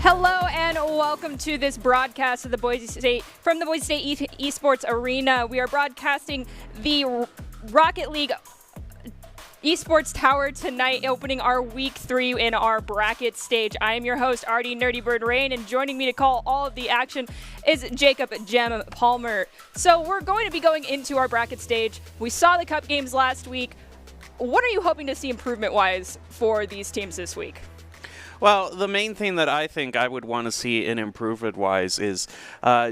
Hello and welcome to this broadcast of the Boise State Esports Arena. We are broadcasting the Rocket League Esports Tower tonight, opening our Week 3 in our bracket stage. I am your host, Artie Nerdy Bird Rain, and joining me to call all of the action is Jacob Gem Palmer. So we're going to be going into our bracket stage. We saw the Cup games last week. What are you hoping to see improvement-wise for these teams this week? Well, the main thing that I think I would want to see in improvement-wise is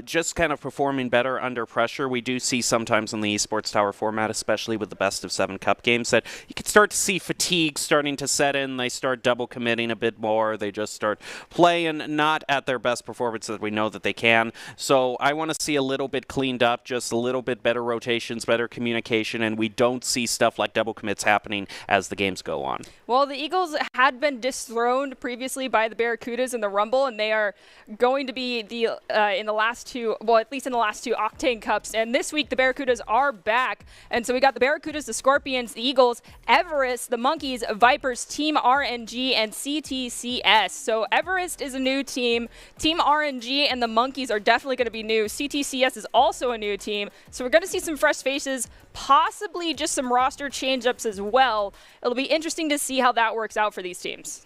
just kind of performing better under pressure. We do see sometimes in the Esports Tower format, especially with the best-of-7 Cup games, that you can start to see fatigue starting to set in. They start double-committing a bit more. They just start playing not at their best performance that we know that they can. So I want to see a little bit cleaned up, just a little bit better rotations, better communication, and we don't see stuff like double commits happening as the games go on. Well, the Eagles had been dethroned previously by the Barracudas in the Rumble, and they are going to be in the last two, well, at least in the last two Octane Cups. And this week, the Barracudas are back. And so we got the Barracudas, the Scorpions, the Eagles, Everest, the Monkeys, Vipers, Team RNG, and CTCS. So Everest is a new team. Team RNG and the Monkeys are definitely going to be new. CTCS is also a new team. So we're going to see some fresh faces, possibly just some roster change-ups as well. It'll be interesting to see how that works out for these teams.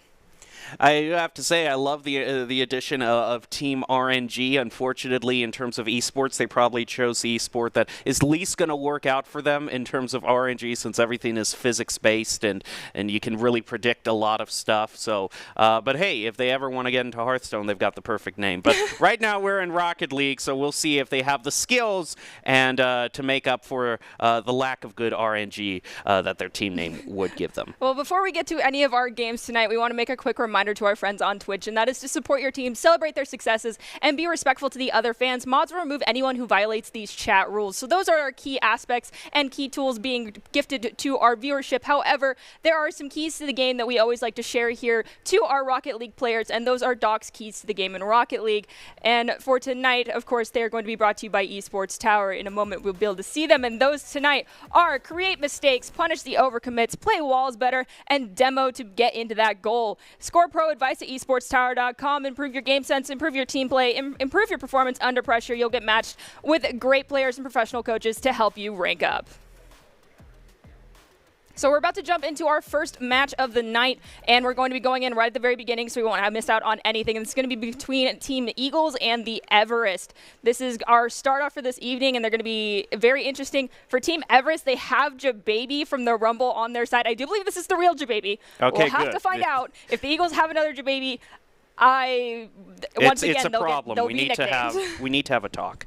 I have to say, I love the addition of Team RNG. Unfortunately, in terms of esports, they probably chose the esport that is least going to work out for them in terms of RNG, since everything is physics-based and you can really predict a lot of stuff. So, but hey, if they ever want to get into Hearthstone, they've got the perfect name. But right now, we're in Rocket League, so we'll see if they have the skills and to make up for the lack of good RNG that their team name would give them. Well, before we get to any of our games tonight, we want to make a quick reminder to our friends on Twitch, and that is to support your team, celebrate their successes, and be respectful to the other fans. Mods will remove anyone who violates these chat rules. So those are our key aspects and key tools being gifted to our viewership. However, there are some keys to the game that we always like to share here to our Rocket League players, and those are Doc's keys to the game in Rocket League. And for tonight, of course, they are going to be brought to you by Esports Tower. In a moment, we'll be able to see them, and those tonight are create mistakes, punish the overcommits, play walls better, and demo to get into that goal. Score Pro advice at esportstower.com. Improve your game sense, improve your team play, improve your performance under pressure. You'll get matched with great players and professional coaches to help you rank up. So we're about to jump into our first match of the night, and we're going to be going in right at the very beginning so we won't have missed out on anything. And it's going to be between Team Eagles and the Everest. This is our start off for this evening, and they're going to be very interesting. For Team Everest, they have Jababy from the Rumble on their side. I do believe this is the real Jababy. Okay, we'll have to find out if the Eagles have another Jababy. Once again, it's a problem. They'll we be need to have a talk.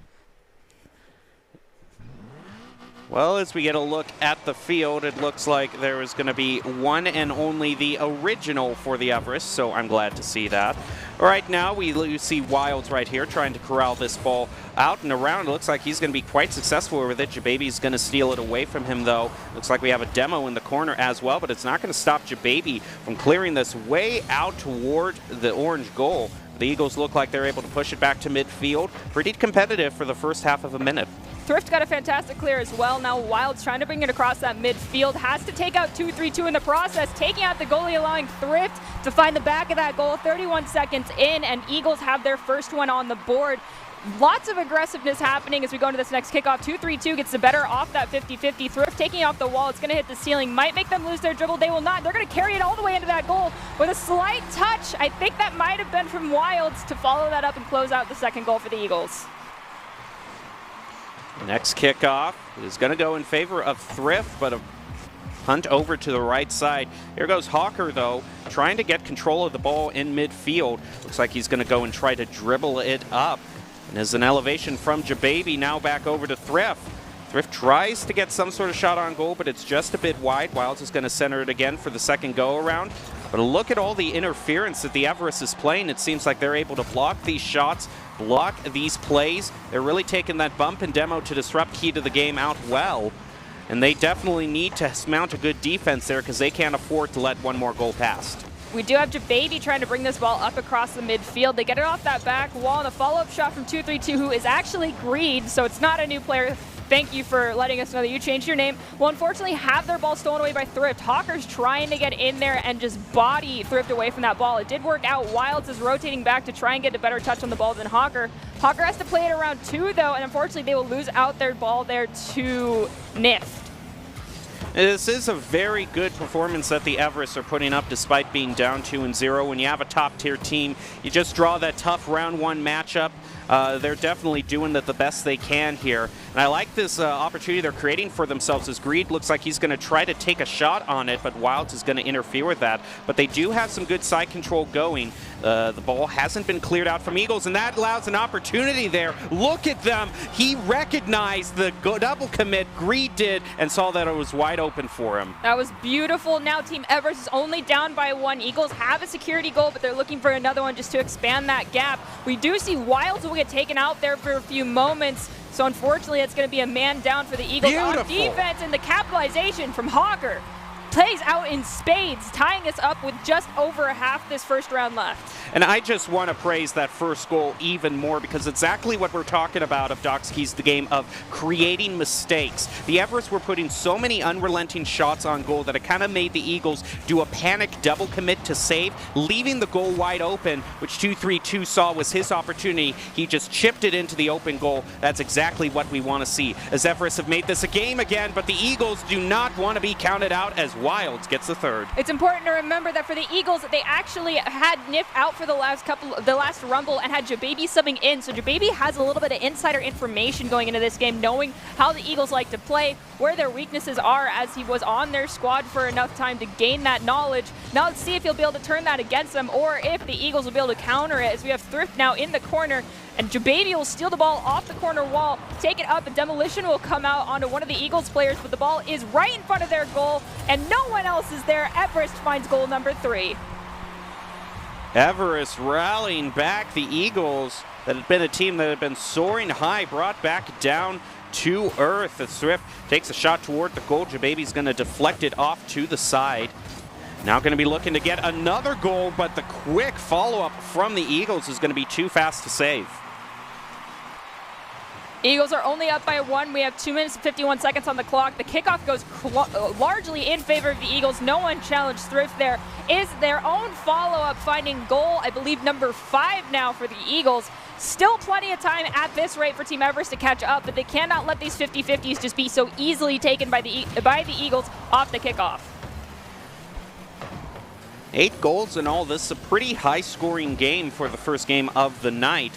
Well, as we get a look at the field, it looks like there is going to be one and only the original for the Everest, so I'm glad to see that. Right now, we see Wilds right here trying to corral this ball out and around. It looks like he's going to be quite successful with it. Jababy's going to steal it away from him, though. Looks like we have a demo in the corner as well, but it's not going to stop Jababy from clearing this way out toward the orange goal. The Eagles look like they're able to push it back to midfield. Pretty competitive for the first half of a minute. Thrift got a fantastic clear as well. Now Wild's trying to bring it across that midfield. Has to take out 2-3-2 in the process, taking out the goalie, allowing Thrift to find the back of that goal. 31 seconds in, and Eagles have their first one on the board. Lots of aggressiveness happening as we go into this next kickoff. 2-3-2 gets the better off that 50-50. Thrift taking off the wall. It's going to hit the ceiling. Might make them lose their dribble. They will not. They're going to carry it all the way into that goal with a slight touch. I think that might have been from Wilds to follow that up and close out the second goal for the Eagles. Next kickoff is going to go in favor of Thrift, but a punt over to the right side. Here goes Hawker, though, trying to get control of the ball in midfield. Looks like he's going to go and try to dribble it up. And there's an elevation from Jababy, now back over to Thrift. Thrift tries to get some sort of shot on goal, but it's just a bit wide. Wilds is going to center it again for the second go-around. But look at all the interference that the Everest is playing. It seems like they're able to block these shots, block these plays. They're really taking that bump and demo to disrupt key to the game out well. And they definitely need to mount a good defense there because they can't afford to let one more goal past. We do have Jababy trying to bring this ball up across the midfield. They get it off that back wall, and a follow-up shot from 2-3-2, who is actually Greed, so it's not a new player Thank you for letting us know that you changed your name. Will unfortunately have their ball stolen away by Thrift. Hawker's trying to get in there and just body Thrift away from that ball. It did work out. Wilds is rotating back to try and get a better touch on the ball than Hawker. Hawker has to play it around 2 though, and unfortunately they will lose out their ball there to Nift. This is a very good performance that the Everest are putting up despite being down 2-0. When you have a top-tier team, you just draw that tough round 1 matchup. They're definitely doing the best they can here. And I like this opportunity they're creating for themselves as Greed looks like he's going to try to take a shot on it, but Wilds is going to interfere with that. But they do have some good side control going. The ball hasn't been cleared out from Eagles, and that allows an opportunity there. Look at them. He recognized the double commit Greed did and saw that it was wide open for him. That was beautiful. Now Team Everest is only down by 1. Eagles have a security goal, but they're looking for another one just to expand that gap. We do see Wilds will get taken out there for a few moments. So unfortunately, it's going to be a man down for the Eagles. Beautiful. On defense, and the capitalization from Hawker plays out in spades, tying us up with just over half this first round left. And I just want to praise that first goal even more because exactly what we're talking about of Doxkey's the game of creating mistakes. The Everest were putting so many unrelenting shots on goal that it kind of made the Eagles do a panic double commit to save, leaving the goal wide open, which 2-3-2 saw was his opportunity. He just chipped it into the open goal. That's exactly what we want to see. As Everest have made this a game again, but the Eagles do not want to be counted out as Wilds gets the third. It's important to remember that for the Eagles, they actually had Nif out for the last rumble and had Jababy subbing in. So Jababy has a little bit of insider information going into this game, knowing how the Eagles like to play, where their weaknesses are, as he was on their squad for enough time to gain that knowledge. Now let's see if he'll be able to turn that against them, or if the Eagles will be able to counter it, as we have Thrift now in the corner. And Jababy will steal the ball off the corner wall, take it up, and Demolition will come out onto one of the Eagles players, but the ball is right in front of their goal, and no one else is there. Everest finds goal number 3. Everest rallying back the Eagles that had been a team that had been soaring high, brought back down to earth. As Thrift takes a shot toward the goal, Jababy's going to deflect it off to the side. Now going to be looking to get another goal, but the quick follow-up from the Eagles is going to be too fast to save. Eagles are only up by 1. We have 2 minutes and 51 seconds on the clock. The kickoff goes largely in favor of the Eagles. No one challenged Thrift there. Is their own follow-up finding goal, I believe, number 5 now for the Eagles. Still plenty of time at this rate for Team Everest to catch up, but they cannot let these 50-50s just be so easily taken by the Eagles off the kickoff. 8 goals in all. This is a pretty high-scoring game for the first game of the night.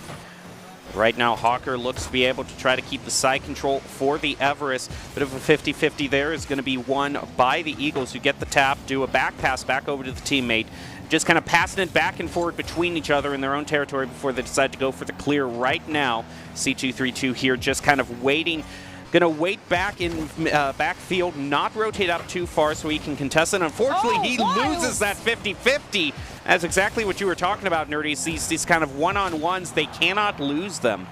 Right now, Hawker looks to be able to try to keep the side control for the Everest. Bit of a 50-50 there is going to be won by the Eagles, who get the tap, do a back pass back over to the teammate. Just kind of passing it back and forward between each other in their own territory before they decide to go for the clear right now. C232 here just kind of waiting. Going to wait back in backfield, not rotate up too far so he can contest it. Unfortunately, he loses that 50-50. That's exactly what you were talking about, Nerdy. These kind of one-on-ones, they cannot lose them.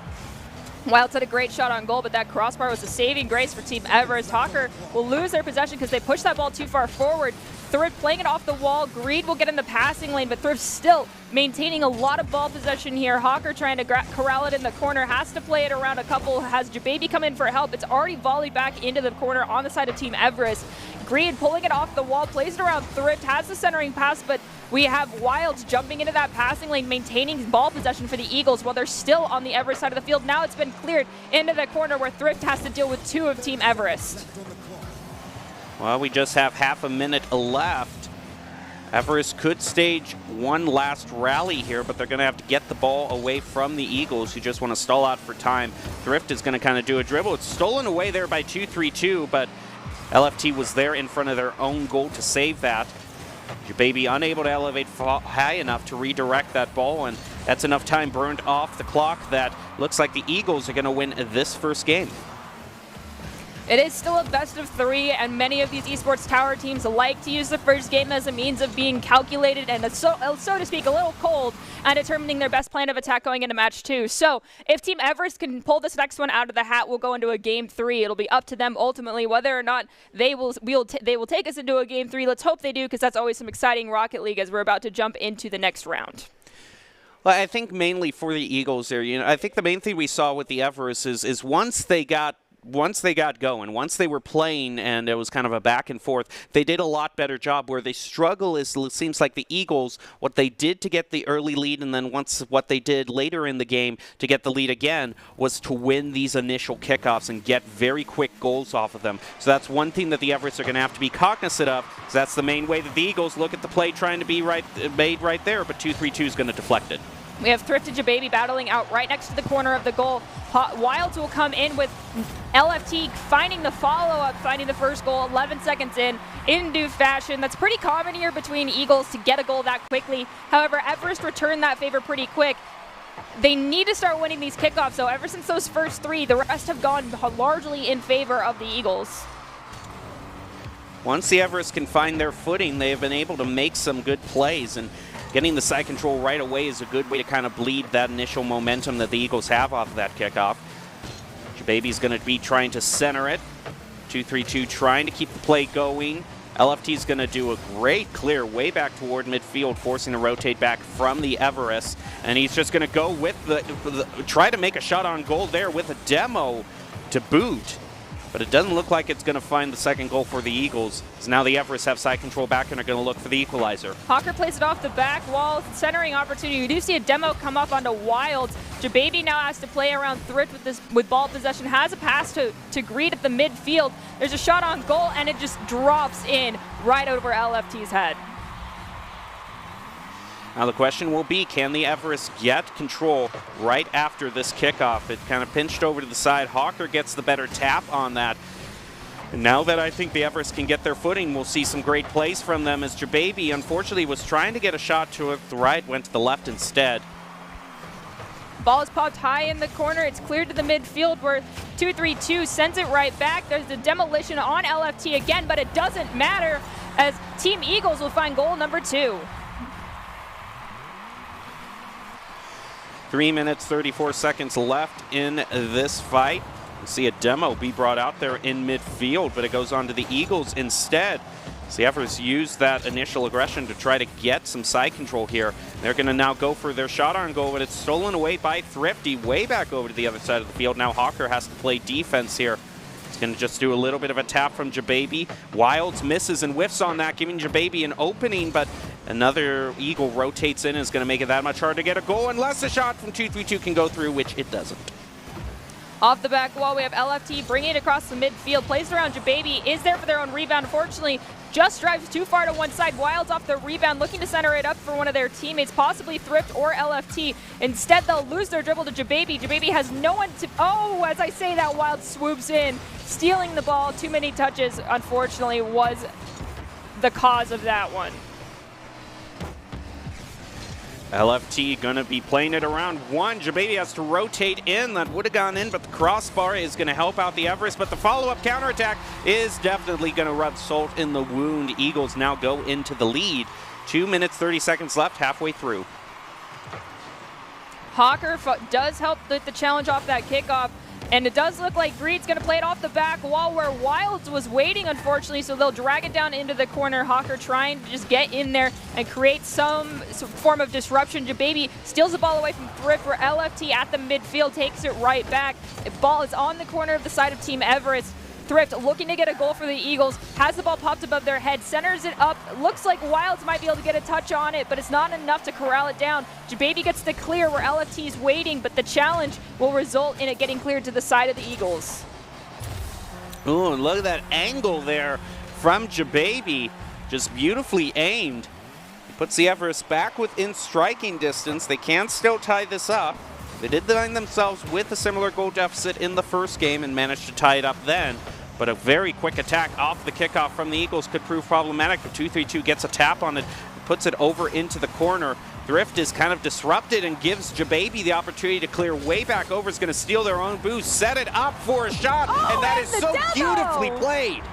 Wilds had a great shot on goal, but that crossbar was a saving grace for Team Everest. Hawker will lose their possession because they pushed that ball too far forward. Thrift playing it off the wall. Greed will get in the passing lane, but Thrift still maintaining a lot of ball possession here. Hawker trying to corral it in the corner, has to play it around a couple, has Jababy come in for help. It's already volleyed back into the corner on the side of Team Everest. Greed pulling it off the wall, plays it around Thrift, has the centering pass, but we have Wilds jumping into that passing lane, maintaining ball possession for the Eagles while they're still on the Everest side of the field. Now it's been cleared into the corner where Thrift has to deal with 2 of Team Everest. Well, we just have half a minute left. Everest could stage one last rally here, but they're going to have to get the ball away from the Eagles, who just want to stall out for time. Thrift is going to kind of do a dribble. It's stolen away there by 2-3-2, but LFT was there in front of their own goal to save that. Jababy unable to elevate high enough to redirect that ball, and that's enough time burned off the clock that looks like the Eagles are going to win this first game. It is still a best of 3, and many of these esports tower teams like to use the first game as a means of being calculated and, so to speak, a little cold and determining their best plan of attack going into match 2. So if Team Everest can pull this next one out of the hat, we'll go into a game 3. It'll be up to them ultimately whether or not they will take us into a game 3. Let's hope they do, because that's always some exciting Rocket League as we're about to jump into the next round. Well, I think mainly for the Eagles there, I think the main thing we saw with the Everest is once they got once they got going, once they were playing and it was kind of a back and forth, they did a lot better job. Where they struggle is, it seems like the Eagles, what they did to get the early lead and then once what they did later in the game to get the lead again was to win these initial kickoffs and get very quick goals off of them. So that's one thing that the Everests are going to have to be cognizant of. So that's the main way that the Eagles look at the play trying to be made right there, but 2-3-2 is going to deflect it. We have Thrift and Jababy battling out right next to the corner of the goal. Wilds will come in with LFT finding the follow-up, finding the first goal 11 seconds in due fashion. That's pretty common here between Eagles to get a goal that quickly. However, Everest returned that favor pretty quick. They need to start winning these kickoffs, though. Ever since those first three, the rest have gone largely in favor of the Eagles. Once the Everests can find their footing, they have been able to make some good plays, and getting the side control right away is a good way to kind of bleed that initial momentum that the Eagles have off of that kickoff. Jababy's going to be trying to center it. 2-3-2 trying to keep the play going. LFT's going to do a great clear way back toward midfield, forcing to rotate back from the Everest. And he's just going to go with try to make a shot on goal there with a demo to boot. But it doesn't look like it's going to find the second goal for the Eagles, as now the Everests have side control back and are going to look for the equalizer. Hawker plays it off the back wall, centering opportunity. We do see a demo come up onto Wilds. Jababy now has to play around Thrift with ball possession, has a pass to Greed at the midfield. There's a shot on goal, and it just drops in right over LFT's head. Now the question will be, can the Everest get control right after this kickoff? It kind of pinched over to the side. Hawker gets the better tap on that. And now that I think the Everest can get their footing, we'll see some great plays from them, as Jababy unfortunately was trying to get a shot to the right, went to the left instead. Ball is popped high in the corner. It's cleared to the midfield where 2-3-2 sends it right back. There's the demolition on LFT again, but it doesn't matter as Team Eagles will find goal number 2. 3 minutes, 34 seconds left in this fight. You see a demo be brought out there in midfield, but it goes on to the Eagles instead. So the Everests use that initial aggression to try to get some side control here. They're going to now go for their shot on goal, but it's stolen away by Thrifty way back over to the other side of the field. Now Hawker has to play defense here. He's going to just do a little bit of a tap from Jababy. Wilds misses and whiffs on that, giving Jababy an opening, but another Eagle rotates in and is going to make it that much harder to get a goal unless a shot from 2-3-2 can go through, which it doesn't. Off the back wall, we have LFT bringing it across the midfield. Plays around Jababy, is there for their own rebound. Unfortunately, just drives too far to one side. Wilds off the rebound, looking to center it up for one of their teammates, possibly Thrift or LFT. Instead, they'll lose their dribble to Jababy. Jababy has no one to... Oh, as I say that, Wild swoops in, stealing the ball. Too many touches, unfortunately, was the cause of that one. LFT going to be playing it around one. Jababy has to rotate in. That would have gone in, but the crossbar is going to help out the Everest. But the follow-up counterattack is definitely going to rub salt in the wound. Eagles now go into the lead. 2 minutes, 30 seconds left, halfway through. Hawker does help with the challenge off that kickoff. And it does look like Greed's going to play it off the back wall where Wilds was waiting, unfortunately, so they'll drag it down into the corner. Hawker trying to just get in there and create some form of disruption. Jababy steals the ball away from Thrift where LFT at the midfield takes it right back. The ball is on the corner of the side of Team Everest. Thrift looking to get a goal for the Eagles, has the ball popped above their head, centers it up. Looks like Wilds might be able to get a touch on it, but it's not enough to corral it down. Jababy gets the clear where LFT is waiting, but the challenge will result in it getting cleared to the side of the Eagles. Ooh, and look at that angle there from Jababy, just beautifully aimed. He puts the Everest back within striking distance. They can still tie this up. They did find themselves with a similar goal deficit in the first game and managed to tie it up then. But a very quick attack off the kickoff from the Eagles could prove problematic. But 2-3-2 gets a tap on it, puts it over into the corner. Thrift is kind of disrupted and gives Jababy the opportunity to clear way back over. Is going to steal their own boost, set it up for a shot, and that is so beautifully played.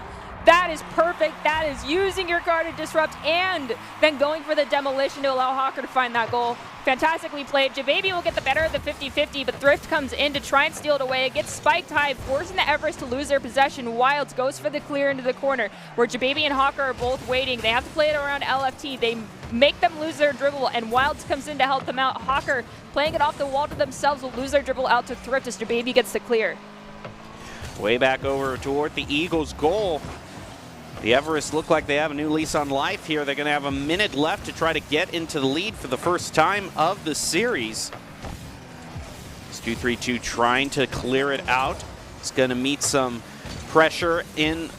That is perfect. That is using your card to disrupt and then going for the demolition to allow Hawker to find that goal. Fantastically played. Jababy will get the better of the 50-50, but Thrift comes in to try and steal it away. It gets spiked high, forcing the Everest to lose their possession. Wilds goes for the clear into the corner, where Jababy and Hawker are both waiting. They have to play it around LFT. They make them lose their dribble, and Wilds comes in to help them out. Hawker, playing it off the wall to themselves, will lose their dribble out to Thrift as Jababy gets the clear. Way back over toward the Eagles' goal. The Everest look like they have a new lease on life here. They're going to have a minute left to try to get into the lead for the first time of the series. It's 2-3-2 trying to clear it out. It's going to meet some pressure in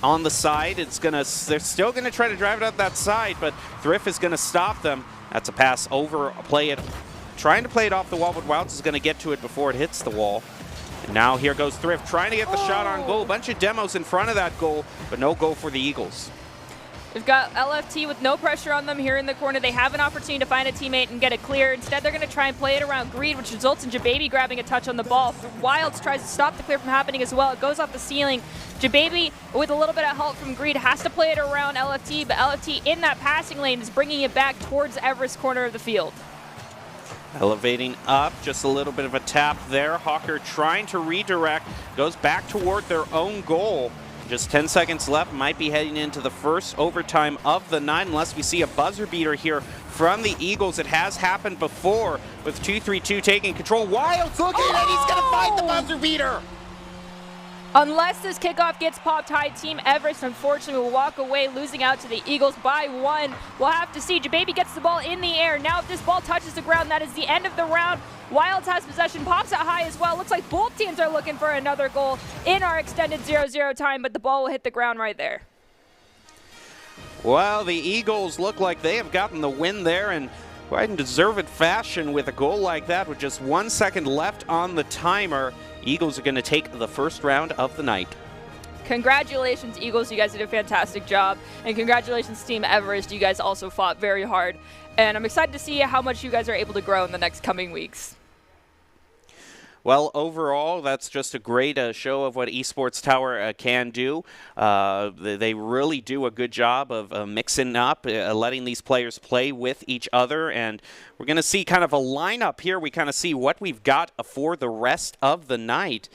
on the side. They're still going to try to drive it up that side, but Thrift is going to stop them. That's a pass over, trying to play it off the wall, but Wilds is going to get to it before it hits the wall. And now here goes Thrift, trying to get the shot on goal. A bunch of demos in front of that goal, but no goal for the Eagles. We've got LFT with no pressure on them here in the corner. They have an opportunity to find a teammate and get it clear. Instead, they're going to try and play it around Greed, which results in Jababy grabbing a touch on the ball. Wilds tries to stop the clear from happening as well. It goes off the ceiling. Jababy, with a little bit of help from Greed, has to play it around LFT, but LFT in that passing lane is bringing it back towards Everest corner of the field. Elevating up, just a little bit of a tap there. Hawker trying to redirect, goes back toward their own goal. Just 10 seconds left, might be heading into the first overtime of the night unless we see a buzzer beater here from the Eagles. It has happened before with 2-3-2 taking control. Wilds looking and he's going to find the buzzer beater. Unless this kickoff gets popped high, Team Everest unfortunately will walk away, losing out to the Eagles by 1. We'll have to see. Jababy gets the ball in the air. Now if this ball touches the ground, that is the end of the round. Wilds has possession, pops it high as well. Looks like both teams are looking for another goal in our extended 0-0 time, but the ball will hit the ground right there. Well, the Eagles look like they have gotten the win there, and quite in deserved fashion with a goal like that with just 1 second left on the timer. Eagles are going to take the first round of the night. Congratulations, Eagles. You guys did a fantastic job. And congratulations, Team Everest. You guys also fought very hard. And I'm excited to see how much you guys are able to grow in the next coming weeks. Well, overall, that's just a great show of what Esports Tower can do. They really do a good job of mixing up, letting these players play with each other. And we're going to see kind of a lineup here. We kind of see what we've got for the rest of the night.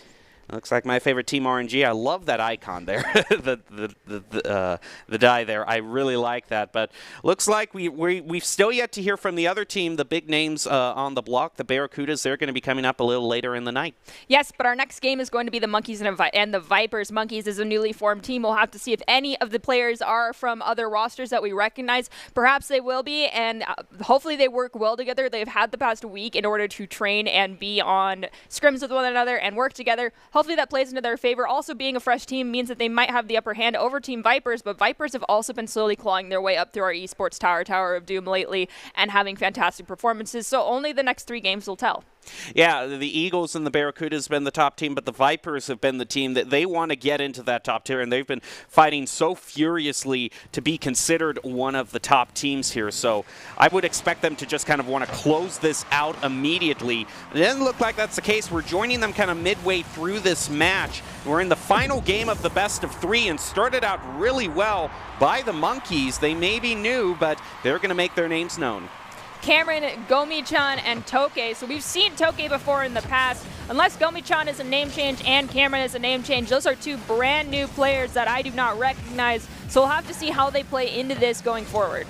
Looks like my favorite team, RNG. I love that icon there, the die there. I really like that. But looks like we've still yet to hear from the other team, the big names on the block, the Barracudas. They're going to be coming up a little later in the night. Yes, but our next game is going to be the Monkeys and the Vipers. Monkeys is a newly formed team. We'll have to see if any of the players are from other rosters that we recognize. Perhaps they will be, and hopefully they work well together. They've had the past week in order to train and be on scrims with one another and work together. Hopefully that plays into their favor. Also, being a fresh team means that they might have the upper hand over Team Vipers, but Vipers have also been slowly clawing their way up through our Esports Tower of Doom lately and having fantastic performances, so only the next 3 games will tell. Yeah, the Eagles and the Barracudas have been the top team, but the Vipers have been the team that they want to get into that top tier, and they've been fighting so furiously to be considered one of the top teams here. So I would expect them to just kind of want to close this out immediately. It doesn't look like that's the case. We're joining them kind of midway through this match. We're in the final game of the best of 3 and started out really well by the Monkeys. They may be new, but they're going to make their names known. Cameron, Gomi-chan, and Toke. So we've seen Toke before in the past. Unless Gomi-chan is a name change and Cameron is a name change, those are 2 brand new players that I do not recognize. So we'll have to see how they play into this going forward.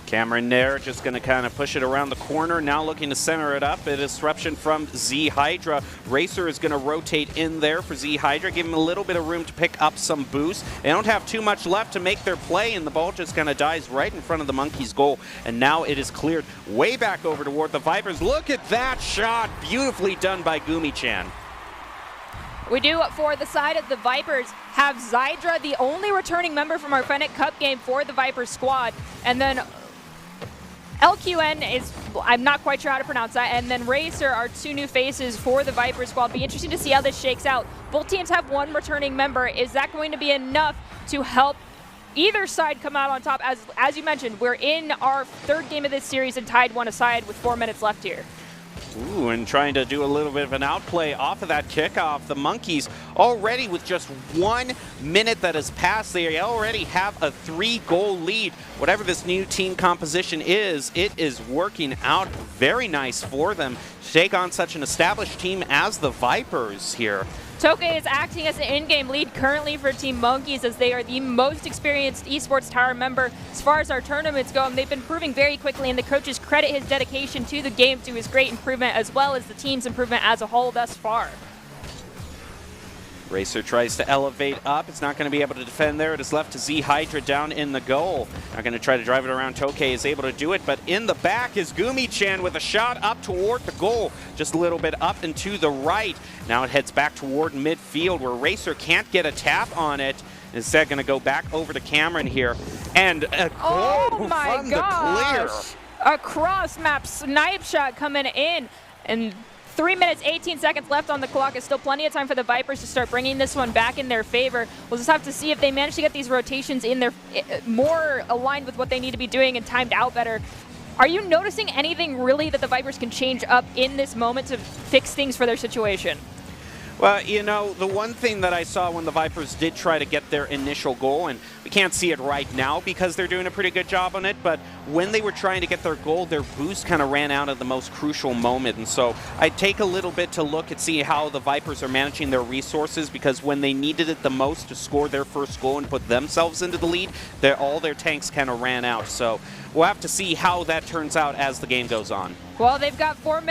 Cameron there just going to kind of push it around the corner, now looking to center it up. A disruption from Z Hydra. Racer is going to rotate in there for Z Hydra, give him a little bit of room to pick up some boost. They don't have too much left to make their play, and the ball just kind of dies right in front of the Monkeys' goal. And now it is cleared way back over toward the Vipers. Look at that shot, beautifully done by Gumi-chan. We do, for the side of the Vipers, have Zydra, the only returning member from our Fennec Cup game for the Vipers squad, and then LQN is, I'm not quite sure how to pronounce that, and then Racer are 2 new faces for the Viper squad. Be interesting to see how this shakes out. Both teams have 1 returning member. Is that going to be enough to help either side come out on top? As you mentioned, we're in our 3rd game of this series and tied 1 aside with 4 minutes left here. Ooh, and trying to do a little bit of an outplay off of that kickoff. The Monkeys already with just 1 minute that has passed, they already have a 3-goal lead. Whatever this new team composition is, it is working out very nice for them to take on such an established team as the Vipers here. Toke is acting as an in-game lead currently for Team Monkeys, as they are the most experienced Esports Tower member as far as our tournaments go, and they've been proving very quickly, and the coaches credit his dedication to the game, to his great improvement, as well as the team's improvement as a whole thus far. Racer tries to elevate up. It's not going to be able to defend there. It is left to Z Hydra down in the goal. Not going to try to drive it around. Tokay is able to do it, but in the back is Gumi-chan with a shot up toward the goal. Just a little bit up and to the right. Now it heads back toward midfield where Racer can't get a tap on it. Instead, going to go back over to Cameron here. And a goal from the clear. A cross-map snipe shot coming in. And 3 minutes, 18 seconds left on the clock. Is still plenty of time for the Vipers to start bringing this one back in their favor. We'll just have to see if they manage to get these rotations in there more aligned with what they need to be doing and timed out better. Are you noticing anything really that the Vipers can change up in this moment to fix things for their situation? Well, you know, the one thing that I saw when the Vipers did try to get their initial goal, and we can't see it right now because they're doing a pretty good job on it, but when they were trying to get their goal, their boost kind of ran out at the most crucial moment. And so I take a little bit to look and see how the Vipers are managing their resources, because when they needed it the most to score their first goal and put themselves into the lead, all their tanks kind of ran out. So we'll have to see how that turns out as the game goes on. Well, they've got 2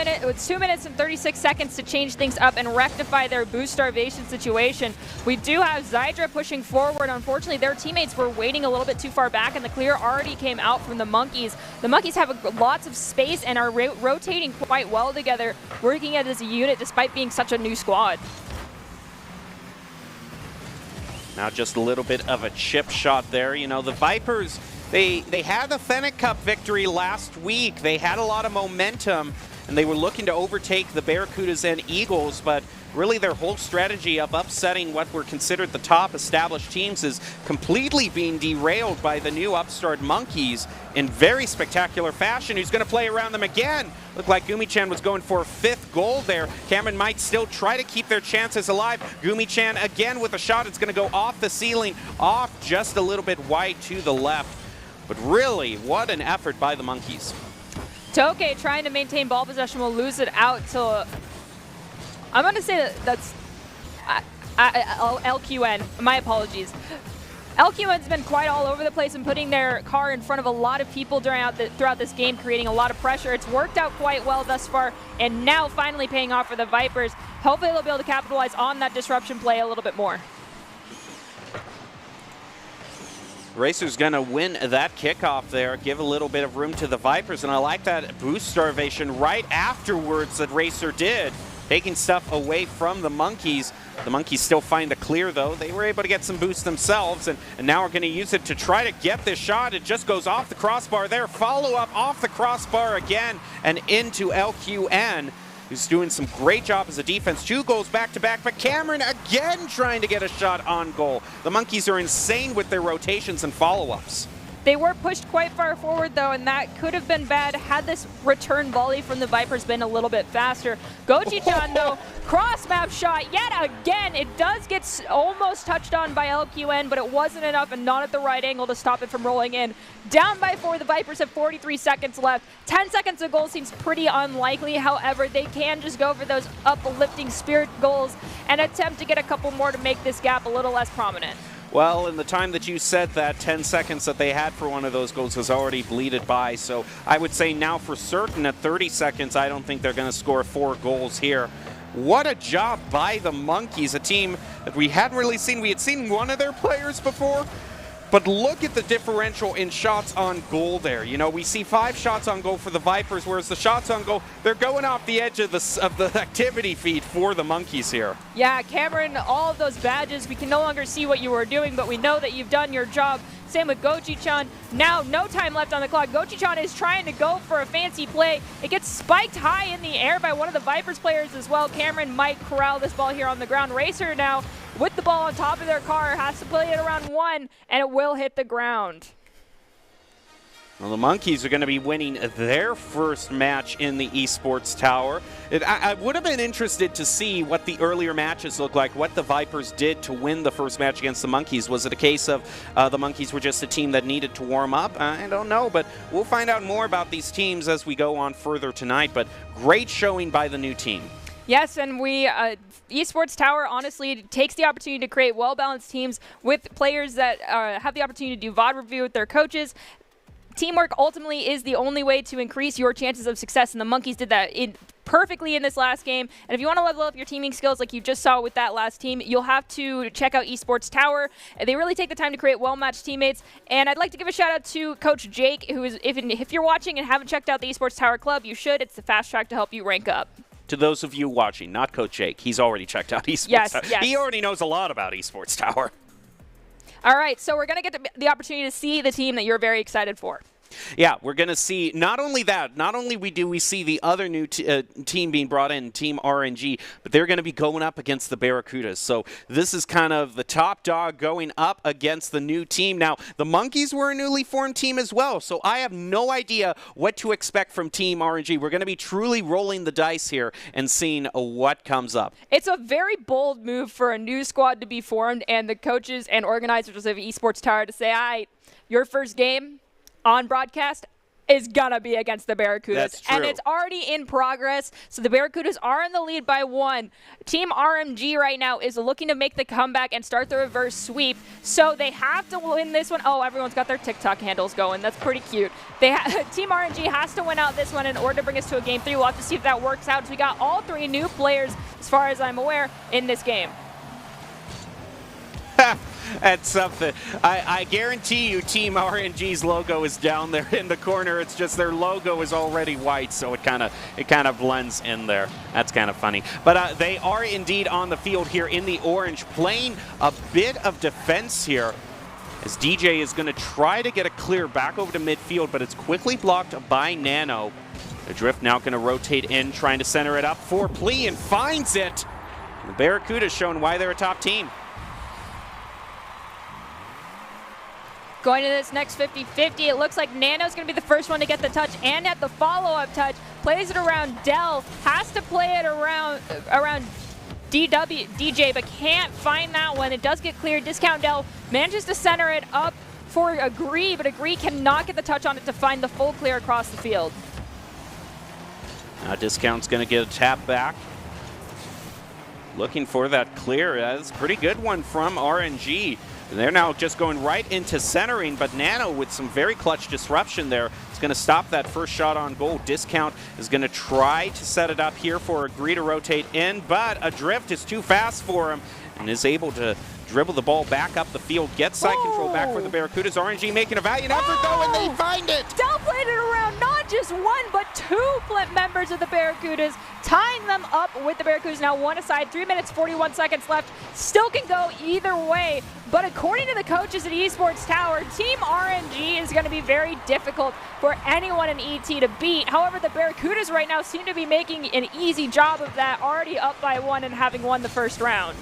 minutes and 36 seconds to change things up and rectify their boost starvation situation. We do have Zydra pushing forward. Unfortunately, their teammates were waiting a little bit too far back, and the clear already came out from the Monkeys. The Monkeys have lots of space and are rotating quite well together, working as a unit despite being such a new squad. Now just a little bit of a chip shot there. You know, the Vipers, they had the Fennec Cup victory last week. They had a lot of momentum, and they were looking to overtake the Barracudas and Eagles, but really their whole strategy of upsetting what were considered the top established teams is completely being derailed by the new upstart Monkeys in very spectacular fashion. Who's going to play around them again? Looked like Gumi-chan was going for a 5th goal there. Cameron might still try to keep their chances alive. Gumi-chan again with a shot. It's going to go off the ceiling, off just a little bit wide to the left. But really, what an effort by the Monkeys. Tokay trying to maintain ball possession will lose it out to, I'm going to say that's LQN. My apologies. LQN's been quite all over the place and putting their car in front of a lot of people throughout this game, creating a lot of pressure. It's worked out quite well thus far, and now finally paying off for the Vipers. Hopefully they'll be able to capitalize on that disruption play a little bit more. Racer's going to win that kickoff there, give a little bit of room to the Vipers, and I like that boost starvation right afterwards that Racer did, taking stuff away from the Monkeys. The Monkeys still find the clear, though. They were able to get some boost themselves, and now we're going to use it to try to get this shot. It just goes off the crossbar there. Follow-up off the crossbar again and into LQN, who's doing some great job as a defense. 2 goals back-to-back, but Cameron again trying to get a shot on goal. The Monkeys are insane with their rotations and follow-ups. They were pushed quite far forward, though, and that could have been bad had this return volley from the Vipers been a little bit faster. Goji-chan, though, cross-map shot yet again. It does get almost touched on by LQN, but it wasn't enough and not at the right angle to stop it from rolling in. Down by 4, the Vipers have 43 seconds left. 10 seconds of goal seems pretty unlikely. However, they can just go for those uplifting spirit goals and attempt to get a couple more to make this gap a little less prominent. Well, in the time that you said that, 10 seconds that they had for one of those goals has already bleeded by. So I would say now for certain at 30 seconds, I don't think they're going to score 4 goals here. What a job by the Monkeys, a team that we hadn't really seen. We had seen one of their players before, but look at the differential in shots on goal there. You know, we see 5 shots on goal for the Vipers, whereas the shots on goal, they're going off the edge of the activity feed for the Monkeys here. Yeah, Cameron, all of those badges, we can no longer see what you were doing, but we know that you've done your job. Same with Goji-chan. Now, no time left on the clock. Goji-chan is trying to go for a fancy play. It gets spiked high in the air by one of the Vipers players as well. Cameron might corral this ball here on the ground. Racer now, with the ball on top of their car, has to play it around 1, and it will hit the ground. Well, the Monkeys are going to be winning their first match in the Esports Tower. I would have been interested to see what the earlier matches looked like, what the Vipers did to win the first match against the Monkeys. Was it a case of the Monkeys were just a team that needed to warm up? I don't know, but we'll find out more about these teams as we go on further tonight. But great showing by the new team. Yes, and Esports Tower honestly takes the opportunity to create well-balanced teams with players that have the opportunity to do VOD review with their coaches. Teamwork ultimately is the only way to increase your chances of success, and the Monkeys did that perfectly in this last game. And if you want to level up your teaming skills like you just saw with that last team, you'll have to check out Esports Tower. They really take the time to create well-matched teammates. And I'd like to give a shout out to Coach Jake, who is, if you're watching and haven't checked out the Esports Tower Club, you should. It's the fast track to help you rank up. To those of you watching, not Coach Jake, he's already checked out Esports Tower. Yes. He already knows a lot about Esports Tower. All right, so we're going to get the opportunity to see the team that you're very excited for. Yeah, we're going to see not only that, not only do we see the other new team being brought in, Team RNG, but they're going to be going up against the Barracudas. So this is kind of the top dog going up against the new team. Now, the Monkeys were a newly formed team as well, so I have no idea what to expect from Team RNG. We're going to be truly rolling the dice here and seeing what comes up. It's a very bold move for a new squad to be formed and the coaches and organizers of Esports Tower to say, all right, your first game on broadcast is gonna be against the Barracudas. That's true. And it's already in progress, so the Barracudas are in the lead by 1. Team RMG right now is looking to make the comeback and start the reverse sweep, so they have to win this one. Oh, everyone's got their TikTok handles going. That's pretty cute. Team RNG has to win out this one in order to bring us to a game 3. We'll have to see if that works out. So we got all 3 new players, as far as I'm aware, in this game. That's something. I guarantee you Team RNG's logo is down there in the corner. It's just their logo is already white, so it kind of blends in there. That's kind of funny. But they are indeed on the field here in the orange, playing a bit of defense here, as DJ is going to try to get a clear back over to midfield, but it's quickly blocked by Nano. The Drift now going to rotate in, trying to center it up for Plea, and finds it. The Barracudas showing why they're a top team. Going to this next 50-50, it looks like Nano's going to be the first one to get the touch and at the follow-up touch. Plays it around Dell, has to play it around DJ, but can't find that one. It does get cleared. Discount Dell manages to center it up for Agree, but Agree cannot get the touch on it to find the full clear across the field. Now Discount's going to get a tap back. Looking for that clear. That's a pretty good one from RNG. They're now just going right into centering, but Nano with some very clutch disruption there is going to stop that first shot on goal. Discount is going to try to set it up here for Agree to rotate in, but Adrift is too fast for him and is able to dribble the ball back up the field, get side control back for the Barracudas. RNG making a valiant effort though, and they find it! Dell played it around not just 1, but 2 Flint members of the Barracudas, tying them up with the Barracudas now 1 aside, 3 minutes, 41 seconds left. Still can go either way, but according to the coaches at Esports Tower, Team RNG is going to be very difficult for anyone in ET to beat. However, the Barracudas right now seem to be making an easy job of that, already up by 1 and having won the first round.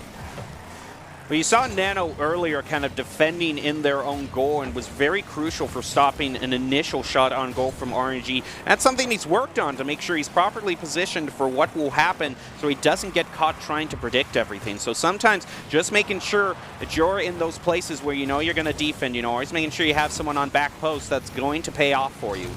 But you saw Nano earlier kind of defending in their own goal and was very crucial for stopping an initial shot on goal from RNG. That's something he's worked on to make sure he's properly positioned for what will happen so he doesn't get caught trying to predict everything. So sometimes just making sure that you're in those places where you know you're going to defend, always making sure you have someone on back post that's going to pay off for you.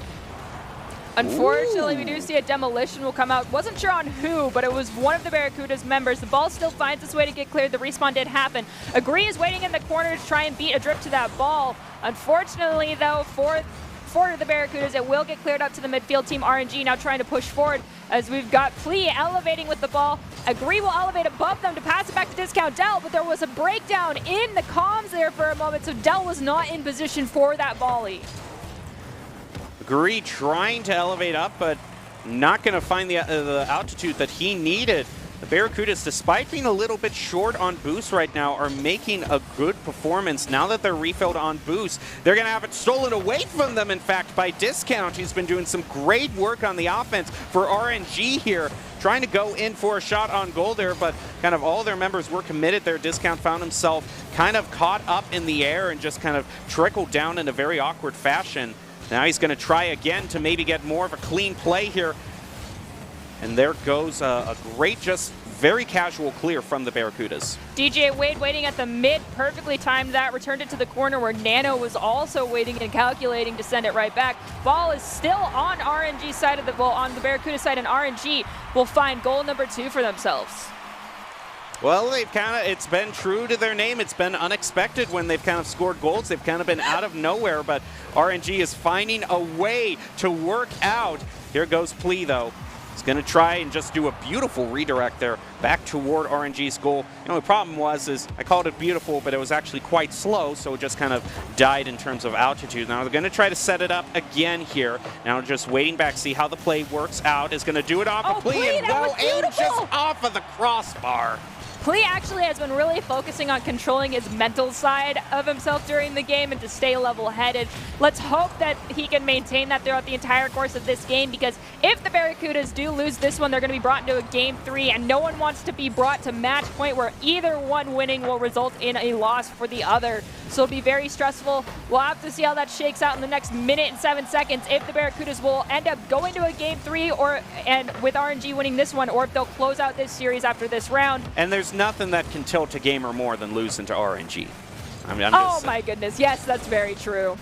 Unfortunately, we do see a demolition will come out. Wasn't sure on who, but it was one of the Barracudas members. The ball still finds its way to get cleared. The respawn did happen. Agree is waiting in the corner to try and beat Adrift to that ball. Unfortunately, though, for the Barracudas, it will get cleared up to the midfield. Team RNG now trying to push forward as we've got Plea elevating with the ball. Agree will elevate above them to pass it back to Discount Dell, but there was a breakdown in the comms there for a moment, so Dell was not in position for that volley. Agree trying to elevate up, but not going to find the altitude that he needed. The Barracudas, despite being a little bit short on boost right now, are making a good performance. Now that they're refilled on boost, they're going to have it stolen away from them, in fact, by Discount. He's been doing some great work on the offense for RNG here, trying to go in for a shot on goal there, but kind of all their members were committed there. Discount found himself kind of caught up in the air and just kind of trickled down in a very awkward fashion. Now he's going to try again to maybe get more of a clean play here. And there goes a great, just very casual clear from the Barracudas. DJ Wade waiting at the mid, perfectly timed that, returned it to the corner where Nano was also waiting and calculating to send it right back. Ball is still on RNG side of the ball, on the Barracuda side, and RNG will find goal number 2 for themselves. Well, it's been true to their name. It's been unexpected when they've kind of scored goals. They've kind of been out of nowhere, but RNG is finding a way to work out. Here goes Plea, though. He's going to try and just do a beautiful redirect there back toward RNG's goal. The only problem is I called it beautiful, but it was actually quite slow, so it just kind of died in terms of altitude. Now they're going to try to set it up again here. Now just waiting back, see how the play works out. Is going to do it off a plea and well aimed just off of the crossbar. Klee actually has been really focusing on controlling his mental side of himself during the game and to stay level-headed. Let's hope that he can maintain that throughout the entire course of this game, because if the Barracudas do lose this one, they're going to be brought into a Game 3, and no one wants to be brought to match point where either one winning will result in a loss for the other. So it'll be very stressful. We'll have to see how that shakes out in the next minute and 7 seconds, if the Barracudas will end up going to a Game 3 and with RNG winning this one, or if they'll close out this series after this round. And there's nothing that can tilt a gamer more than losing to RNG. Oh my goodness, yes, that's very true.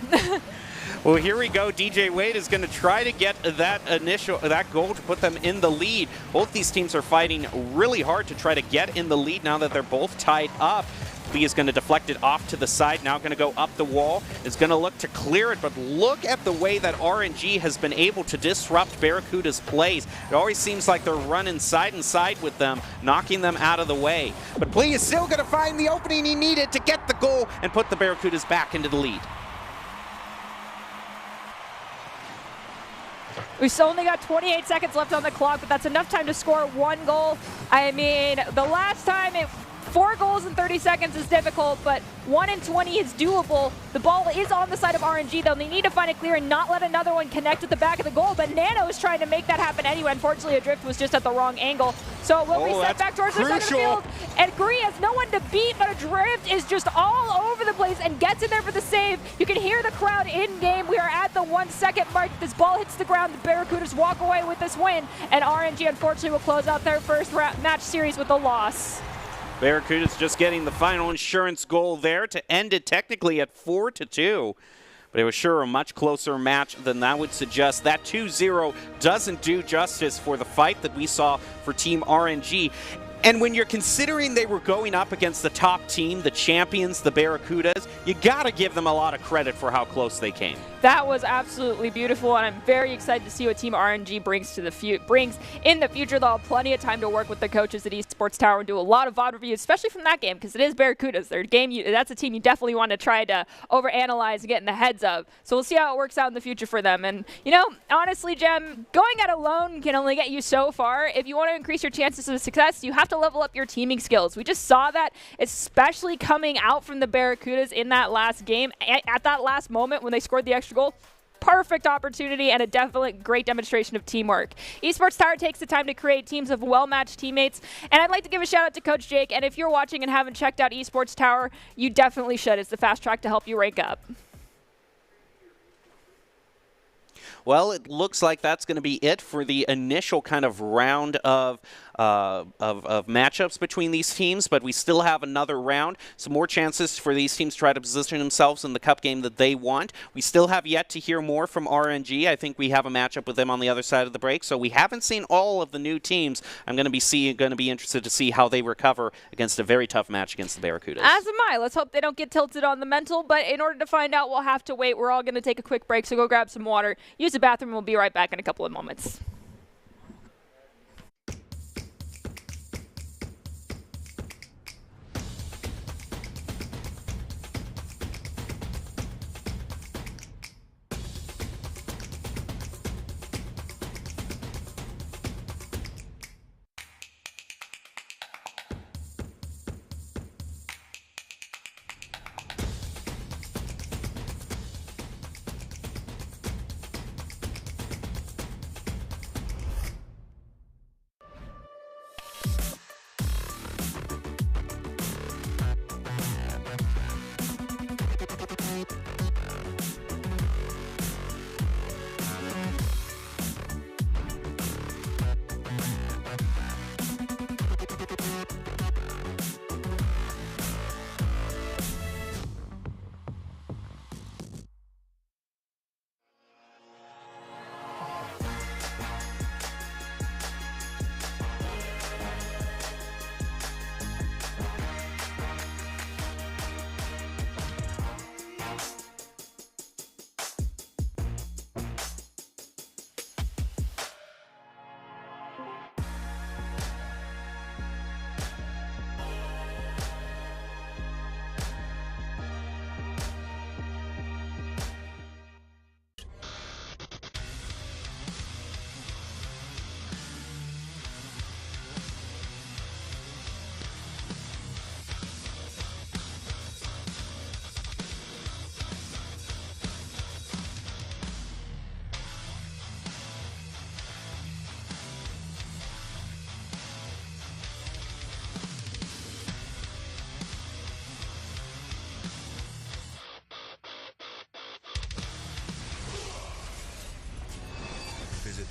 Well, here we go. DJ Wade is going to try to get that goal to put them in the lead. Both these teams are fighting really hard to try to get in the lead now that they're both tied up. Lee is going to deflect it off to the side, now going to go up the wall. Is going to look to clear it, but look at the way that RNG has been able to disrupt Barracuda's plays. It always seems like they're running side and side with them, knocking them out of the way. But Lee is still going to find the opening he needed to get the goal and put the Barracudas back into the lead. We've still only got 28 seconds left on the clock, but that's enough time to score one goal. I mean, the last time 4 goals in 30 seconds is difficult, but 1 in 20 is doable. The ball is on the side of RNG, though. They need to find it clear and not let another one connect at the back of the goal, but Nano is trying to make that happen anyway. Unfortunately, Adrift was just at the wrong angle. So it will be set back towards the center of the field. And Gree has no one to beat, but Adrift is just all over the place and gets in there for the save. You can hear the crowd in-game. We are at the 1 second mark. This ball hits the ground. The Barracudas walk away with this win, and RNG, unfortunately, will close out their first match series with a loss. Barracuda's just getting the final insurance goal there to end it technically at 4-2. But it was sure a much closer match than that would suggest. That 2-0 doesn't do justice for the fight that we saw for Team RNG. And when you're considering they were going up against the top team, the champions, the Barracudas, you got to give them a lot of credit for how close they came. That was absolutely beautiful, and I'm very excited to see what Team RNG brings in the future. They'll have plenty of time to work with the coaches at Esports Tower and do a lot of VOD reviews, especially from that game, because it is Barracudas. Their game, that's a team you definitely want to try to overanalyze and get in the heads of. So we'll see how it works out in the future for them. And, honestly, Jem, going at alone can only get you so far. If you want to increase your chances of success, you have to level up your teaming skills. We just saw that, especially coming out from the Barracudas in that last game, at that last moment when they scored the extra goal. Perfect opportunity and a definite great demonstration of teamwork. Esports Tower takes the time to create teams of well-matched teammates, and I'd like to give a shout out to Coach Jake, and if you're watching and haven't checked out Esports Tower, you definitely should. It's the fast track to help you rank up. Well, it looks like that's going to be it for the initial kind of round of matchups between these teams, but we still have another round. Some more chances for these teams to try to position themselves in the cup game that they want. We still have yet to hear more from RNG. I think we have a matchup with them on the other side of the break, so we haven't seen all of the new teams. I'm going to be interested to see how they recover against a very tough match against the Barracudas. As am I. Let's hope they don't get tilted on the mental, but in order to find out, we'll have to wait. We're all going to take a quick break, so go grab some water, use the bathroom, and we'll be right back in a couple of moments.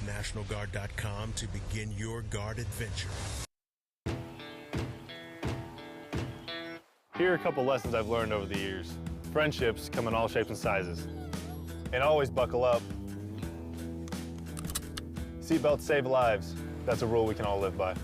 NationalGuard.com to begin your Guard adventure. Here are a couple lessons I've learned over the years. Friendships come in all shapes and sizes. And always buckle up. Seatbelts save lives. That's a rule we can all live by.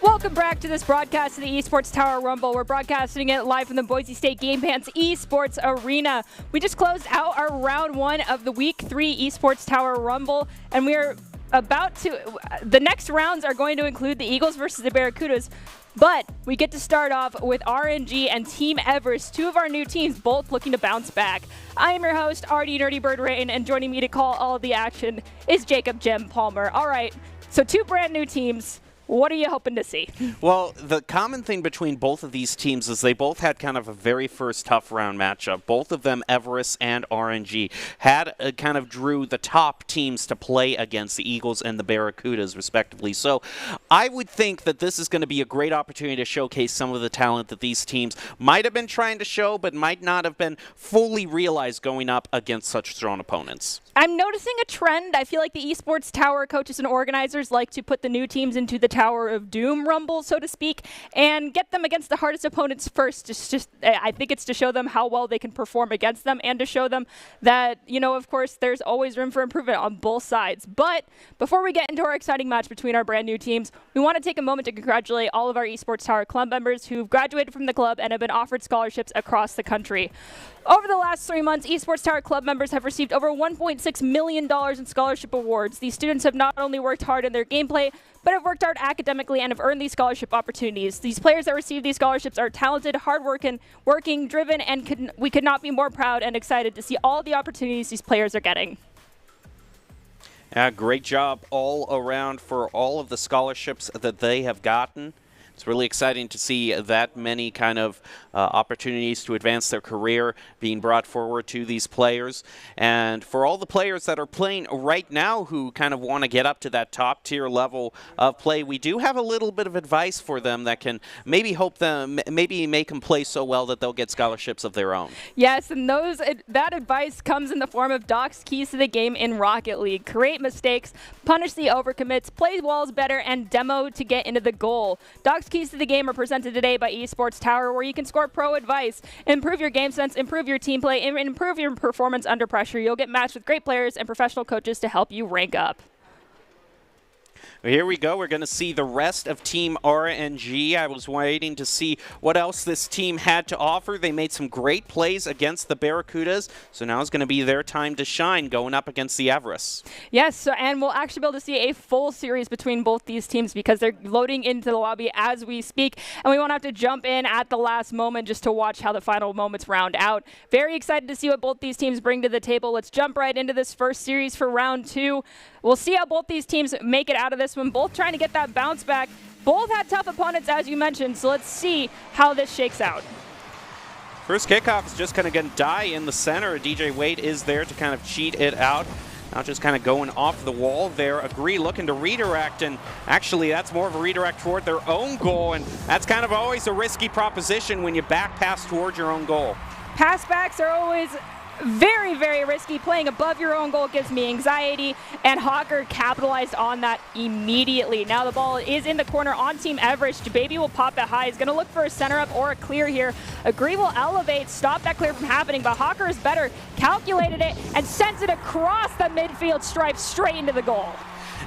Welcome back to this broadcast of the Esports Tower Rumble. We're broadcasting it live from the Boise State Game Pants Esports Arena. We just closed out our round 1 of the Week 3 Esports Tower Rumble, and we are about to, the next rounds are going to include the Eagles versus the Barracudas, but we get to start off with RNG and Team Everest, two of our new teams, both looking to bounce back. I am your host, RD Nerdy Bird Rain, and joining me to call all of the action is Jacob Jem Palmer. All right, so two brand new teams. What are you hoping to see? Well, the common thing between both of these teams is they both had kind of a very first tough round matchup. Both of them, Everest and RNG, had kind of drew the top teams to play against the Eagles and the Barracudas, respectively. So I would think that this is going to be a great opportunity to showcase some of the talent that these teams might have been trying to show, but might not have been fully realized going up against such strong opponents. I'm noticing a trend. I feel like the Esports Tower coaches and organizers like to put the new teams into the Tower of Doom rumble, so to speak, and get them against the hardest opponents first. I think it's to show them how well they can perform against them and to show them that, you know, of course, there's always room for improvement on both sides. But before we get into our exciting match between our brand new teams, we want to take a moment to congratulate all of our Esports Tower club members who've graduated from the club and have been offered scholarships across the country. Over the last 3 months, Esports Tower club members have received over $1.6 million in scholarship awards. These students have not only worked hard in their gameplay, but have worked hard academically and have earned these scholarship opportunities. These players that receive these scholarships are talented, hardworking, working, driven, and we could not be more proud and excited to see all the opportunities these players are getting. Yeah, great job all around for all of the scholarships that they have gotten. It's really exciting to see that many kind of opportunities to advance their career being brought forward to these players. And for all the players that are playing right now who kind of want to get up to that top tier level of play, we do have a little bit of advice for them that can maybe maybe make them play so well that they'll get scholarships of their own. Yes, and that advice comes in the form of Doc's keys to the game in Rocket League. Create mistakes, punish the overcommits, play walls better, and demo to get into the goal. Doc's keys to the game are presented today by Esports Tower, where you can score pro advice, improve your game sense, improve your team play, and improve your performance under pressure. You'll get matched with great players and professional coaches to help you rank up. Here we go. We're going to see the rest of Team RNG. I was waiting to see what else this team had to offer. They made some great plays against the Barracudas, so now is going to be their time to shine going up against the Everest. Yes, and we'll actually be able to see a full series between both these teams because they're loading into the lobby as we speak, and we won't have to jump in at the last moment just to watch how the final moments round out. Very excited to see what both these teams bring to the table. Let's jump right into this first series for round 2. We'll see how both these teams make it out of this one, both trying to get that bounce back. Both had tough opponents, as you mentioned, so let's see how this shakes out. First kickoff is just kind of going to die in the center. DJ Wade is there to kind of cheat it out. Now just kind of going off the wall there. Agree looking to redirect, and actually that's more of a redirect toward their own goal, and that's kind of always a risky proposition when you back pass toward your own goal. Pass backs are always very, very risky. Playing above your own goal gives me anxiety, and Hawker capitalized on that immediately. Now the ball is in the corner on Team Everest. Baby will pop it high. He's going to look for a center up or a clear here. Agree will elevate, stop that clear from happening, but Hawker is better, calculated it, and sends it across the midfield stripe straight into the goal.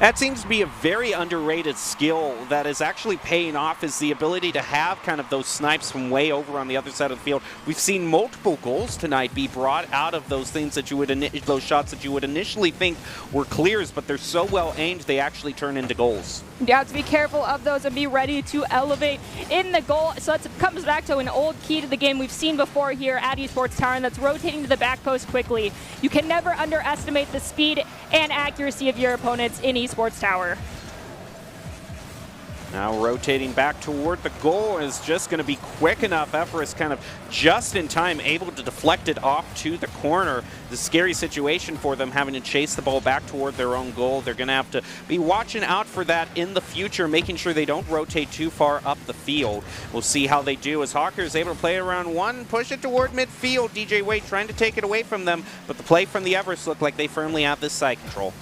That seems to be a very underrated skill that is actually paying off, is the ability to have kind of those snipes from way over on the other side of the field. We've seen multiple goals tonight be brought out of those things that you would, those shots that you would initially think were clears, but they're so well aimed they actually turn into goals. You have to be careful of those and be ready to elevate in the goal. So that comes back to an old key to the game we've seen before here at Esports Tower, and that's rotating to the back post quickly. You can never underestimate the speed and accuracy of your opponents in Esports Tower. Now rotating back toward the goal is just going to be quick enough. Everest kind of just in time able to deflect it off to the corner. The scary situation for them, having to chase the ball back toward their own goal. They're going to have to be watching out for that in the future, making sure they don't rotate too far up the field. We'll see how they do as Hawker is able to play around one, push it toward midfield. DJ Wade trying to take it away from them, but the play from the Everest look like they firmly have this side control.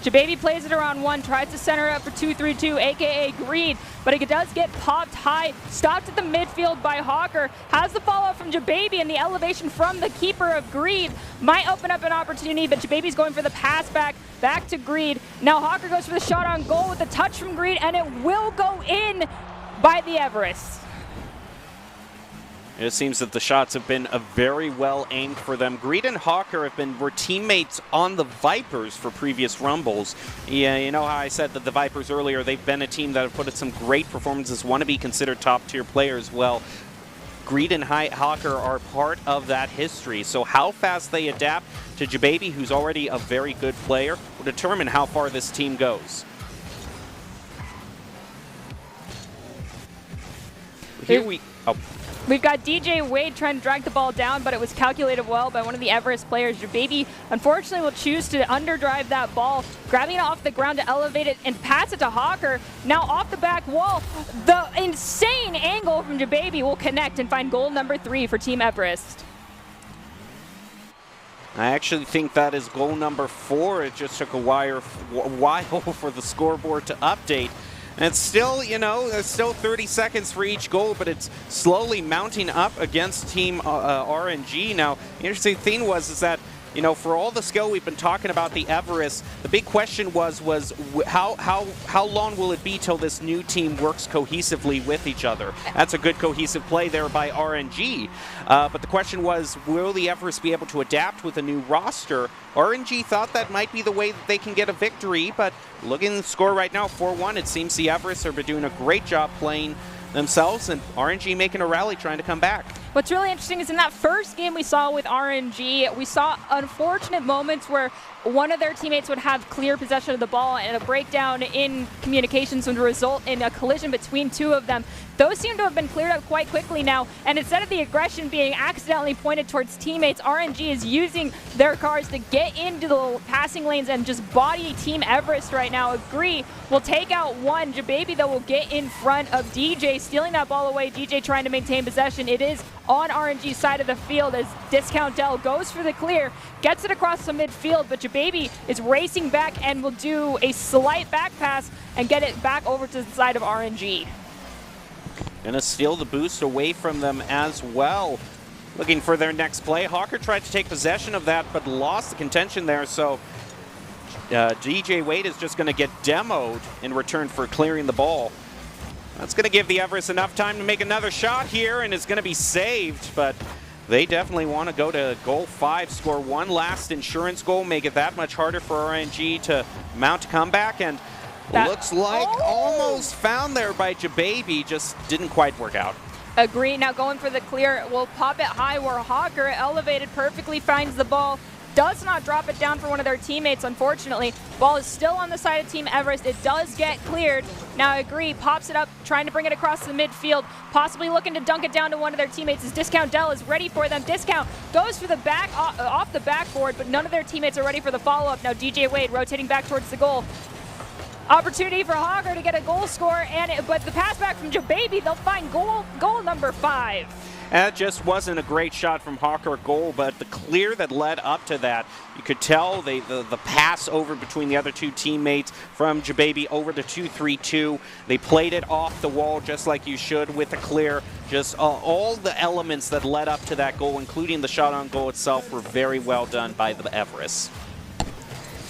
Jababy plays it around one, tries to center it up for 2-3-2, aka Greed, but it does get popped high, stopped at the midfield by Hawker, has the follow-up from Jababy, and the elevation from the keeper of Greed might open up an opportunity, but Jababy's going for the pass back to Greed. Now Hawker goes for the shot on goal with a touch from Greed, and it will go in by the Everest. It seems that the shots have been very well aimed for them. Greed and Hawker were teammates on the Vipers for previous Rumbles. Yeah, you know how I said that the Vipers earlier, they've been a team that have put in some great performances, want to be considered top-tier players. Well, Greed and Hawker are part of that history. So how fast they adapt to Jababy, who's already a very good player, will determine how far this team goes. We've got DJ Wade trying to drag the ball down, but it was calculated well by one of the Everest players. Jababy, unfortunately, will choose to underdrive that ball, grabbing it off the ground to elevate it and pass it to Hawker. Now off the back wall, the insane angle from Jababy will connect and find goal number 3 for Team Everest. I actually think that is goal number 4. It just took a while for the scoreboard to update. And it's still, you know, there's still 30 seconds for each goal, but it's slowly mounting up against Team RNG. Now, the interesting thing is that, you know, for all the skill we've been talking about the Everest, the big question was how long will it be till this new team works cohesively with each other? That's a good cohesive play there by RNG. But the question was, will the Everest be able to adapt with a new roster? RNG thought that might be the way that they can get a victory, but looking at the score right now, 4-1, it seems the Everest are doing a great job playing themselves, and RNG making a rally trying to come back. What's really interesting is in that first game we saw with RNG, we saw unfortunate moments where one of their teammates would have clear possession of the ball and a breakdown in communications would result in a collision between two of them. Those seem to have been cleared up quite quickly now, and instead of the aggression being accidentally pointed towards teammates, RNG is using their cars to get into the passing lanes and just body Team Everest right now. Agree will take out one. Jababy, though, will get in front of DJ, stealing that ball away. DJ trying to maintain possession. It is on RNG's side of the field as Discount Dell goes for the clear, gets it across the midfield, but Jababy is racing back and will do a slight back pass and get it back over to the side of RNG. Gonna steal the boost away from them as well. Looking for their next play. Hawker tried to take possession of that, but lost the contention there, so DJ Wade is just gonna get demoed in return for clearing the ball. That's gonna give the Everest enough time to make another shot here, and it's gonna be saved, but they definitely want to go to goal 5, score one last insurance goal, make it that much harder for RNG to mount a comeback, and looks like almost found there by Jababy, just didn't quite work out. Agree. Now going for the clear, will pop it high where Hawker elevated perfectly, finds the ball does not drop it down for one of their teammates, unfortunately. Ball is still on the side of Team Everest. It does get cleared. Now Agree pops it up, trying to bring it across the midfield, possibly looking to dunk it down to one of their teammates. As Discount Dell is ready for them. Discount goes for the back off the backboard, but none of their teammates are ready for the follow-up. Now DJ Wade rotating back towards the goal. Opportunity for Hogger to get a goal score, but the pass back from Jababy, they'll find goal number 5. That just wasn't a great shot from Hawker goal, but the clear that led up to that, you could tell the pass over between the other two teammates from Jababy over to 2-3-2. They played it off the wall just like you should with the clear. Just all the elements that led up to that goal, including the shot on goal itself, were very well done by the Everest.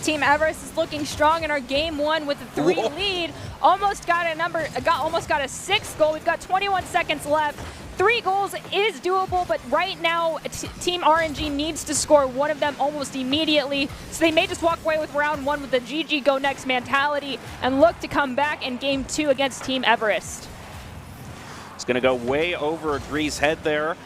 Team Everest is looking strong in our game 1 with a 3 lead. Almost got a 6th goal. We've got 21 seconds left. 3 goals is doable, but right now Team RNG needs to score one of them almost immediately. So they may just walk away with round 1 with the GG go next mentality and look to come back in game 2 against Team Everest. It's going to go way over Agree's head there.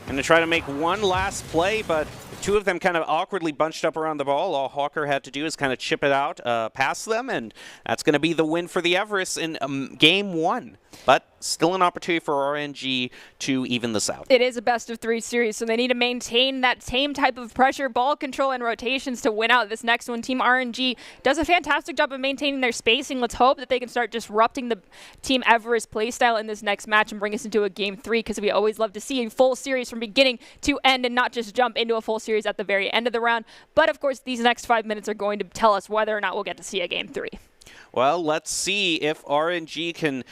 Going to try to make one last play, but two of them kind of awkwardly bunched up around the ball. All Hawker had to do is kind of chip it out past them, and that's going to be the win for the Everest in game 1. But still an opportunity for RNG to even this out. It is a best-of-3 series, so they need to maintain that same type of pressure, ball control, and rotations to win out this next one. Team RNG does a fantastic job of maintaining their spacing. Let's hope that they can start disrupting the Team Everest playstyle in this next match and bring us into a game 3, because we always love to see a full series from beginning to end and not just jump into a full series at the very end of the round. But, of course, these next 5 minutes are going to tell us whether or not we'll get to see a game 3. Well, let's see if RNG can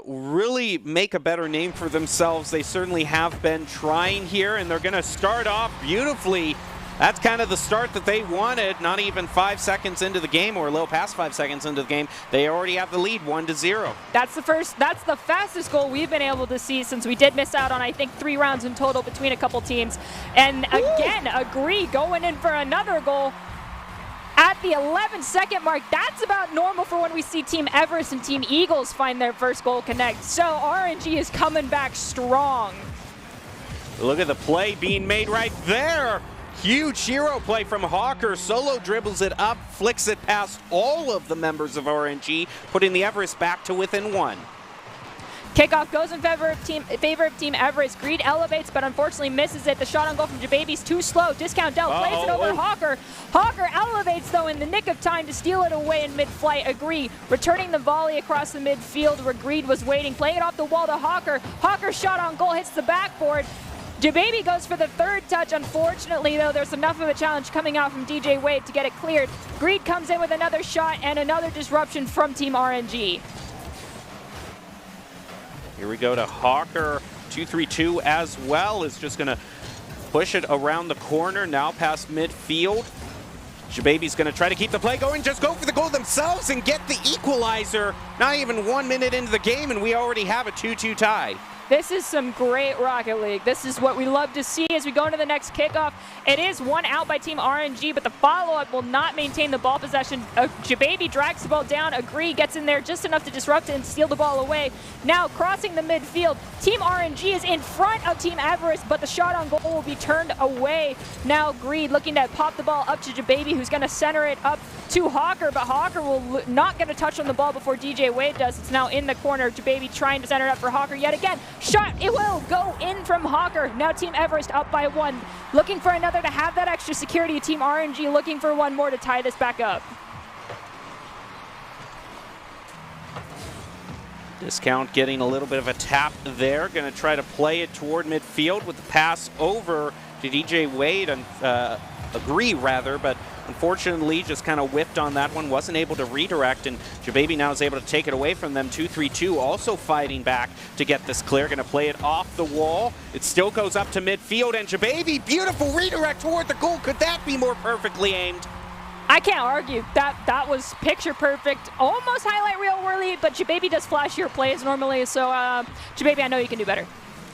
really make a better name for themselves. They certainly have been trying here, and they're going to start off beautifully. That's kind of the start that they wanted. Not even 5 seconds into the game, or a little past 5 seconds into the game, they already have the lead 1-0. That's the fastest goal we've been able to see since we did miss out on, I think, 3 rounds in total between a couple teams. And again, Agree going in for another goal at the 11-second mark. That's about normal for when we see Team Everest and Team Eagles find their first goal connect. So RNG is coming back strong. Look at the play being made right there. Huge hero play from Hawker. Solo dribbles it up, flicks it past all of the members of RNG, putting the Everest back to within 1. Kickoff goes in favor of Team Everest. Greed elevates, but unfortunately misses it. The shot on goal from Jababy's too slow. Discount Dell plays it over Hawker. Hawker elevates, though, in the nick of time to steal it away in mid-flight. Agree, returning the volley across the midfield where Greed was waiting. Playing it off the wall to Hawker. Hawker's shot on goal hits the backboard. Jababy goes for the 3rd touch. Unfortunately, though, there's enough of a challenge coming out from DJ Wade to get it cleared. Greed comes in with another shot and another disruption from Team RNG. Here we go to Hawker. 2-3-2 as well is just going to push it around the corner, now past midfield. Jababy's going to try to keep the play going, just go for the goal themselves and get the equalizer. Not even 1 minute into the game, and we already have a 2-2 tie. This is some great Rocket League. This is what we love to see as we go into the next kickoff. It is one out by Team RNG, but the follow-up will not maintain the ball possession. Jababy drags the ball down. Agree gets in there just enough to disrupt it and steal the ball away. Now crossing the midfield, Team RNG is in front of Team Everest, but the shot on goal will be turned away. Now Greed looking to pop the ball up to Jababy, who's going to center it up to Hawker, but Hawker will not get a touch on the ball before DJ Wade does. It's now in the corner. Jababy trying to center it up for Hawker yet again. Shot, it will go in from Hawker. Now Team Everest up by 1. Looking for another to have that extra security. Team RNG looking for one more to tie this back up. Discount getting a little bit of a tap there. Going to try to play it toward midfield with the pass over to DJ Wade and Agree rather, but unfortunately just kind of whiffed on that one, wasn't able to redirect, and Jababy now is able to take it away from them. 2-3-2 also fighting back to get this clear. Going to play it off the wall. It still goes up to midfield, and Jababy, beautiful redirect toward the goal. Could that be more perfectly aimed? I can't argue. That was picture perfect, almost highlight reel worthy, but Jababy does flashier plays normally, so Jababy, I know you can do better.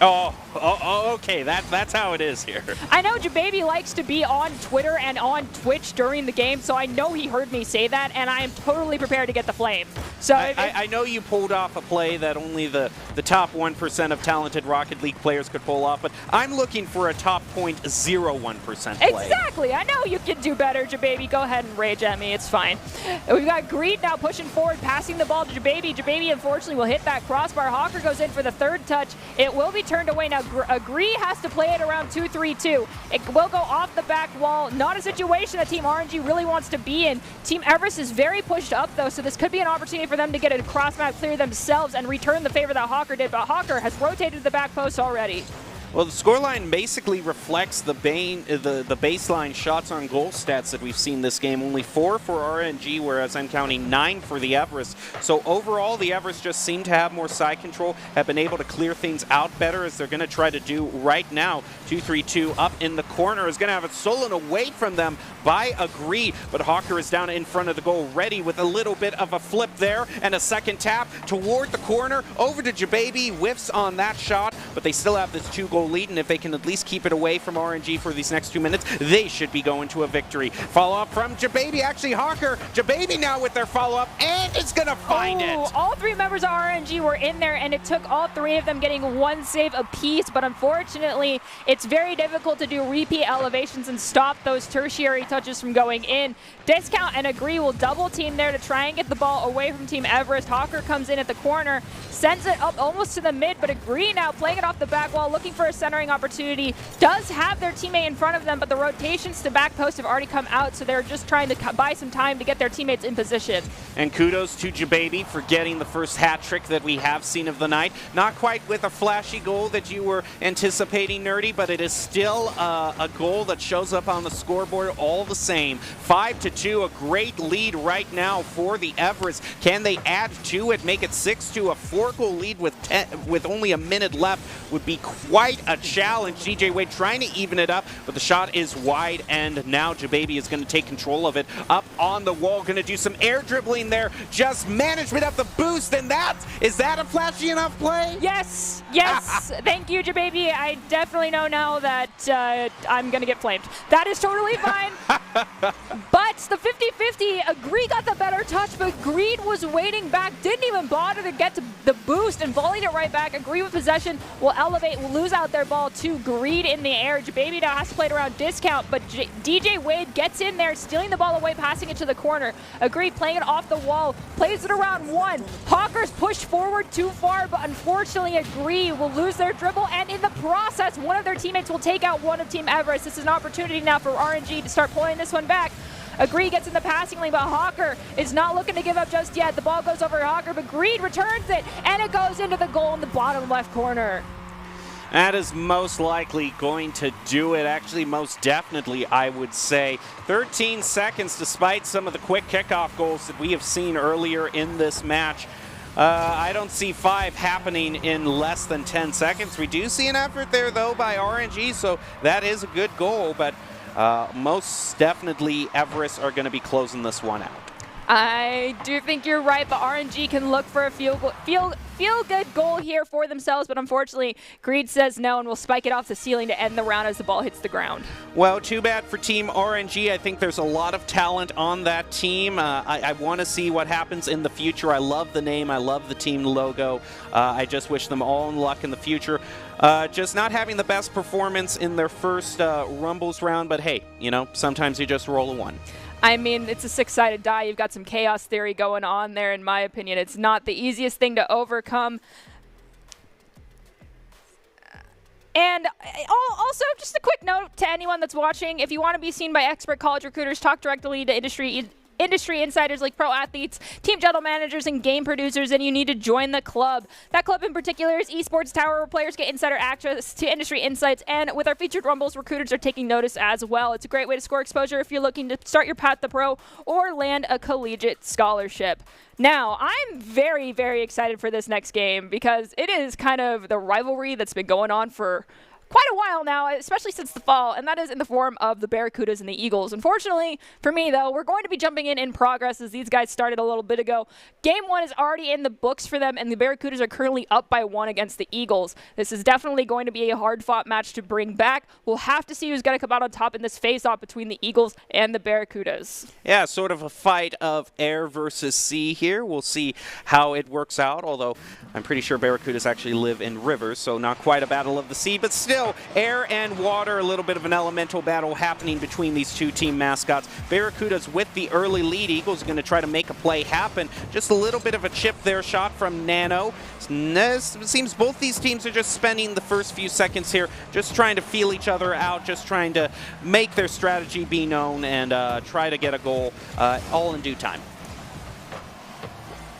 Oh, Okay, that's how it is here. I know Jababy likes to be on Twitter and on Twitch during the game, so I know he heard me say that, and I am totally prepared to get the flame. So I know you pulled off a play that only the top 1% of talented Rocket League players could pull off, but I'm looking for a top 0.01% play. Exactly. I know you can do better, Jababy. Go ahead and rage at me. It's fine. We've got Greed now pushing forward, passing the ball to Jababy. Jababy, unfortunately, will hit that crossbar. Hawker goes in for the third touch. It will be turned away. Now, Agree has to play it around 2-3-2. It will go off the back wall. Not a situation that Team RNG really wants to be in. Team Everest is very pushed up, though, so this could be an opportunity for them to get a cross-map clear themselves and return the favor that Hawker did, but Hawker has rotated the back post already. Well, the scoreline basically reflects the baseline shots on goal stats that we've seen this game. Only 4 for RNG, whereas I'm counting 9 for the Everest. So overall, the Everest just seem to have more side control, have been able to clear things out better as they're going to try to do right now. 2-3-2 up in the corner is going to have it stolen away from them by Agree, but Hawker is down in front of the goal, ready with a little bit of a flip there and a second tap toward the corner. Over to Jababy, whiffs on that shot, but they still have this 2-goal lead, and if they can at least keep it away from RNG for these next 2 minutes, they should be going to a victory. Follow-up from Jababy, actually Hawker. Jababy now with their follow-up, and it's going to find it. All 3 members of RNG were in there, and it took all 3 of them getting 1 save apiece, but unfortunately, it's very difficult to do repeat elevations and stop those tertiary touches from going in. Discount and Agree will double team there to try and get the ball away from Team Everest. Hawker comes in at the corner, sends it up almost to the mid, but Agree now playing it off the back wall, looking for a centering opportunity. Does have their teammate in front of them, but the rotations to back post have already come out, so they're just trying to buy some time to get their teammates in position. And kudos to Jababy for getting the first hat trick that we have seen of the night. Not quite with a flashy goal that you were anticipating, Nerdy, but it is still a goal that shows up on the scoreboard all the same. 5-2, a great lead right now for the Everest. Can they add to it, make it 6-2? A 4-goal lead with only a minute left would be quite a challenge. DJ Wade trying to even it up, but the shot is wide, and now Jababy is going to take control of it. Up on the wall, going to do some air dribbling there. Just management of the boost, and is that a flashy enough play? Yes, yes. Thank you, Jababy. I definitely know now that I'm going to get flamed. That is totally fine. But the 50-50, Agree got the better touch, but Greed was waiting back, didn't even bother to get to the boost and volleyed it right back. Agree with possession, will elevate, will lose out their ball to Greed in the air. Jababy now has to play it around Discount, but DJ Wade gets in there, stealing the ball away, passing it to the corner. Agree playing it off the wall, plays it around 1. Hawker's pushed forward too far, but unfortunately Agree will lose their dribble, and in the process, one of their teammates will take out one of Team Everest. This is an opportunity now for RNG to start pulling this one back. Agree gets in the passing lane, but Hawker is not looking to give up just yet. The ball goes over Hawker, but Greed returns it, and it goes into the goal in the bottom left corner. That is most likely going to do it. Actually, most definitely, I would say. 13 seconds, despite some of the quick kickoff goals that we have seen earlier in this match. I don't see 5 happening in less than 10 seconds. We do see an effort there, though, by RNG, so that is a good goal, but most definitely Everest are going to be closing this one out. I do think you're right, but RNG can look for a feel-good goal here for themselves, but unfortunately, Greed says no and will spike it off the ceiling to end the round as the ball hits the ground. Well, too bad for Team RNG. I think there's a lot of talent on that team. I want to see what happens in the future. I love the name. I love the team logo. I just wish them all luck in the future. Just not having the best performance in their first Rumbles round, but hey, you know, sometimes you just roll a 1. I mean, it's a 6-sided die. You've got some chaos theory going on there, in my opinion. It's not the easiest thing to overcome. And also, just a quick note to anyone that's watching, if you want to be seen by expert college recruiters, talk directly to industry insiders like pro athletes, team general managers, and game producers, and you need to join the club. That club in particular is Esports Tower, where players get insider access to industry insights, and with our featured Rumbles, recruiters are taking notice as well. It's a great way to score exposure if you're looking to start your path to pro or land a collegiate scholarship. Now, I'm very, very excited for this next game because it is kind of the rivalry that's been going on for quite a while now, especially since the fall, and that is in the form of the Barracudas and the Eagles. Unfortunately for me, though, we're going to be jumping in progress as these guys started a little bit ago. Game 1 is already in the books for them, and the Barracudas are currently up by 1 against the Eagles. This is definitely going to be a hard-fought match to bring back. We'll have to see who's going to come out on top in this face-off between the Eagles and the Barracudas. Yeah, sort of a fight of air versus sea here. We'll see how it works out, although I'm pretty sure Barracudas actually live in rivers, so not quite a battle of the sea, but still air and water, a little bit of an elemental battle happening between these two team mascots. Barracudas with the early lead. Eagles are going to try to make a play happen. Just a little bit of a chip there, shot from Nano. It seems both these teams are just spending the first few seconds here just trying to feel each other out, just trying to make their strategy be known and try to get a goal all in due time.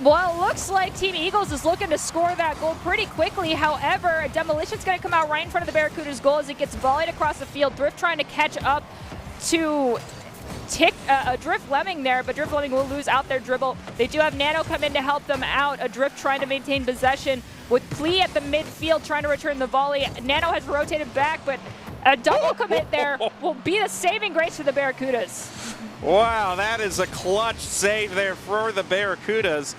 Well, it looks like Team Eagles is looking to score that goal pretty quickly. However, a demolition's going to come out right in front of the Barracudas' goal as it gets volleyed across the field. Drift trying to catch up to Drift Lemming there, but Drift Lemming will lose out their dribble. They do have Nano come in to help them out. A Drift trying to maintain possession with Plea at the midfield trying to return the volley. Nano has rotated back, but a double commit there will be the saving grace for the Barracudas. Wow, that is a clutch save there for the Barracudas.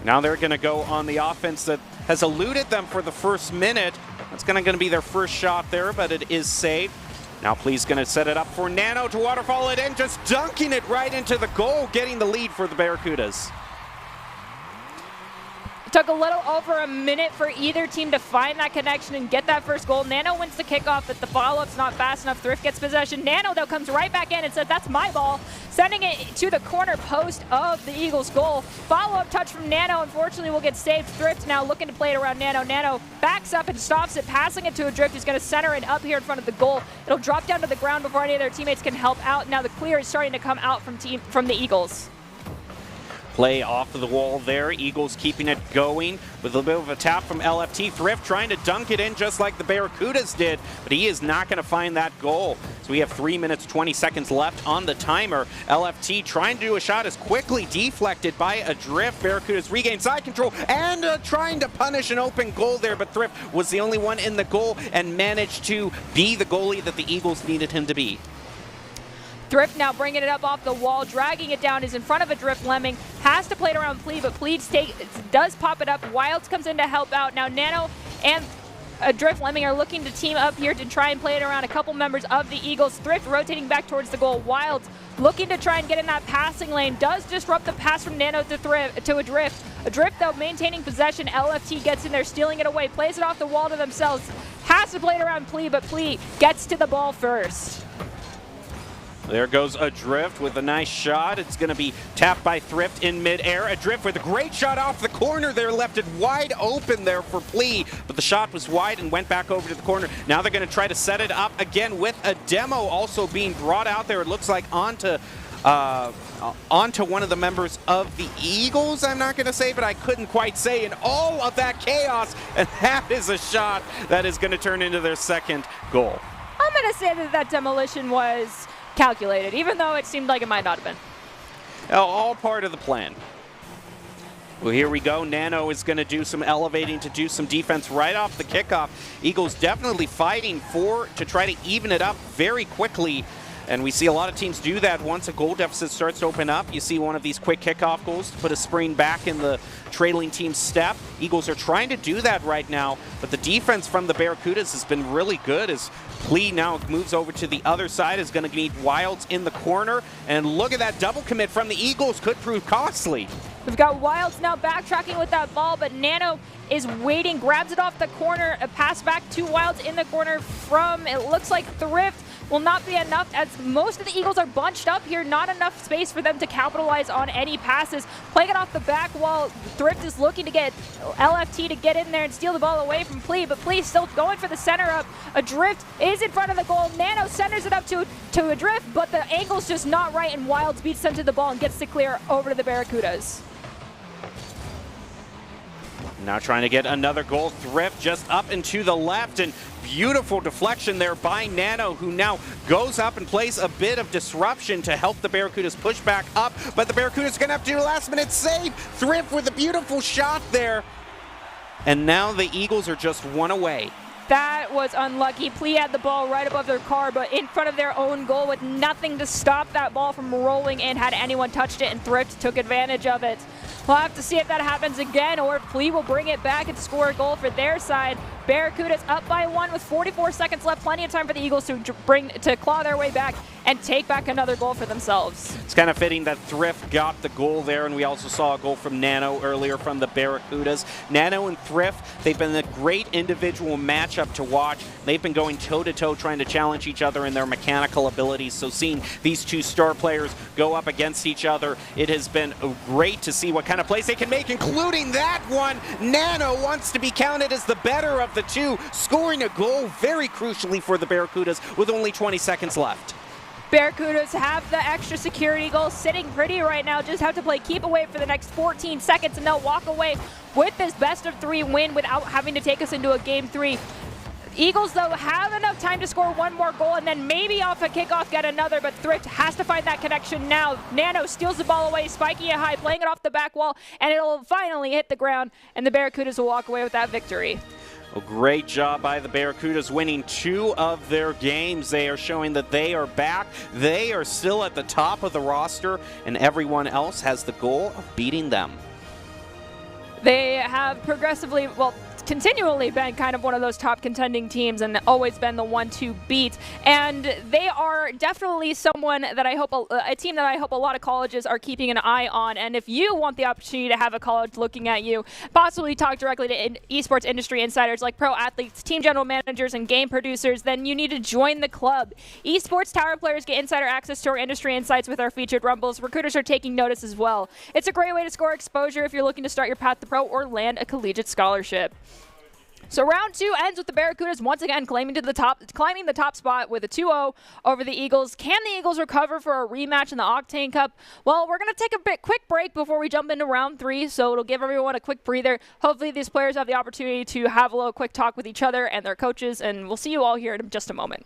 Now they're going to go on the offense that has eluded them for the first minute. That's going to be their first shot there, but it is saved. Now Plea's going to set it up for Nano to waterfall it in, just dunking it right into the goal, getting the lead for the Barracudas. It took a little over a minute for either team to find that connection and get that first goal. Nano wins the kickoff, but the follow-up's not fast enough. Thrift gets possession. Nano, though, comes right back in and says, that's my ball, sending it to the corner post of the Eagles' goal. Follow-up touch from Nano, unfortunately, will get saved. Thrift now looking to play it around Nano. Nano backs up and stops it, passing it to a Drift who's going to center it up here in front of the goal. It'll drop down to the ground before any of their teammates can help out. Now the clear is starting to come out from the Eagles. Play off of the wall there. Eagles keeping it going with a bit of a tap from LFT. Thrift trying to dunk it in just like the Barracudas did, but he is not going to find that goal. So we have 3 minutes, 20 seconds left on the timer. LFT trying to do a shot is quickly deflected by a Drift. Barracudas regain side control and trying to punish an open goal there, but Thrift was the only one in the goal and managed to be the goalie that the Eagles needed him to be. Thrift now bringing it up off the wall, dragging it down, is in front of a Drift Lemming, has to play it around Plea, but Plea does pop it up. Wilds comes in to help out. Now Nano and Drift Lemming are looking to team up here to try and play it around a couple members of the Eagles. Thrift rotating back towards the goal. Wilds looking to try and get in that passing lane, does disrupt the pass from Nano to a Drift. A Drift, though, maintaining possession. LFT gets in there, stealing it away, plays it off the wall to themselves, has to play it around Plea, but Plea gets to the ball first. There goes Adrift with a nice shot. It's going to be tapped by Thrift in midair. Adrift with a great shot off the corner there, left it wide open there for Plea, but the shot was wide and went back over to the corner. Now they're going to try to set it up again with a demo also being brought out there. It looks like onto one of the members of the Eagles, I'm not going to say, but I couldn't quite say, in all of that chaos, and that is a shot that is going to turn into their second goal. I'm going to say that demolition was calculated, even though it seemed like it might not have been. All part of the plan. Well, here we go. Nano is going to do some elevating to do some defense right off the kickoff. Eagles definitely fighting to try to even it up very quickly. And we see a lot of teams do that once a goal deficit starts to open up. You see one of these quick kickoff goals to put a spring back in the trailing team's step. Eagles are trying to do that right now, but the defense from the Barracudas has been really good as Plea now moves over to the other side, is going to meet Wilds in the corner. And look at that double commit from the Eagles, could prove costly. We've got Wilds now backtracking with that ball, but Nano is waiting, grabs it off the corner, a pass back to Wilds in the corner from, it looks like Thrift, will not be enough as most of the Eagles are bunched up here. Not enough space for them to capitalize on any passes. Playing it off the back wall, Thrift is looking to get LFT to get in there and steal the ball away from Plea, but Plea still going for the center up. Adrift is in front of the goal. Nano centers it up to Adrift, but the angle's just not right, and Wilds beats them to the ball and gets the clear over to the Barracudas. Now trying to get another goal. Thrift just up and to the left, and beautiful deflection there by Nano, who now goes up and plays a bit of disruption to help the Barracudas push back up. But the Barracudas are going to have to do a last-minute save. Thrift with a beautiful shot there. And now the Eagles are just one away That was unlucky. Plea had the ball right above their car, but in front of their own goal with nothing to stop that ball from rolling in had anyone touched it, and Thrift took advantage of it. We'll have to see if that happens again or if Plea will bring it back and score a goal for their side. Barracuda's up by 1 with 44 seconds left. Plenty of time for the Eagles to claw their way back and take back another goal for themselves. It's kind of fitting that Thrift got the goal there, and we also saw a goal from Nano earlier from the Barracudas. Nano and Thrift, they've been a great individual matchup to watch. They've been going toe-to-toe trying to challenge each other in their mechanical abilities, so seeing these two star players go up against each other, it has been great to see what kind of plays they can make, including that one. Nano wants to be counted as the better of the two, scoring a goal very crucially for the Barracudas with only 20 seconds left. Barracudas have the extra security goal sitting pretty right now. Just have to play keep away for the next 14 seconds, and they'll walk away with this best-of-3 win without having to take us into a Game 3. Eagles, though, have enough time to score one more goal and then maybe off a kickoff get another, but Thrift has to find that connection now. Nano steals the ball away, spiking it high, playing it off the back wall, and it'll finally hit the ground, and the Barracudas will walk away with that victory. A great job by the Barracudas, winning 2 of their games. They are showing that they are back. They are still at the top of the roster, and everyone else has the goal of beating them. They have progressively, well, continually been kind of one of those top contending teams and always been the one to beat. And they are definitely someone that I hope, a team that I hope a lot of colleges are keeping an eye on. And if you want the opportunity to have a college looking at you, possibly talk directly to esports industry insiders like pro athletes, team general managers, and game producers, then you need to join the club. Esports Tower players get insider access to our industry insights with our featured rumbles. Recruiters are taking notice as well. It's a great way to score exposure if you're looking to start your path to pro or land a collegiate scholarship. So round 2 ends with the Barracudas once again climbing the top spot with a 2-0 over the Eagles. Can the Eagles recover for a rematch in the Octane Cup? Well, we're going to take a quick break before we jump into round 3, so it'll give everyone a quick breather. Hopefully these players have the opportunity to have a little quick talk with each other and their coaches, and we'll see you all here in just a moment.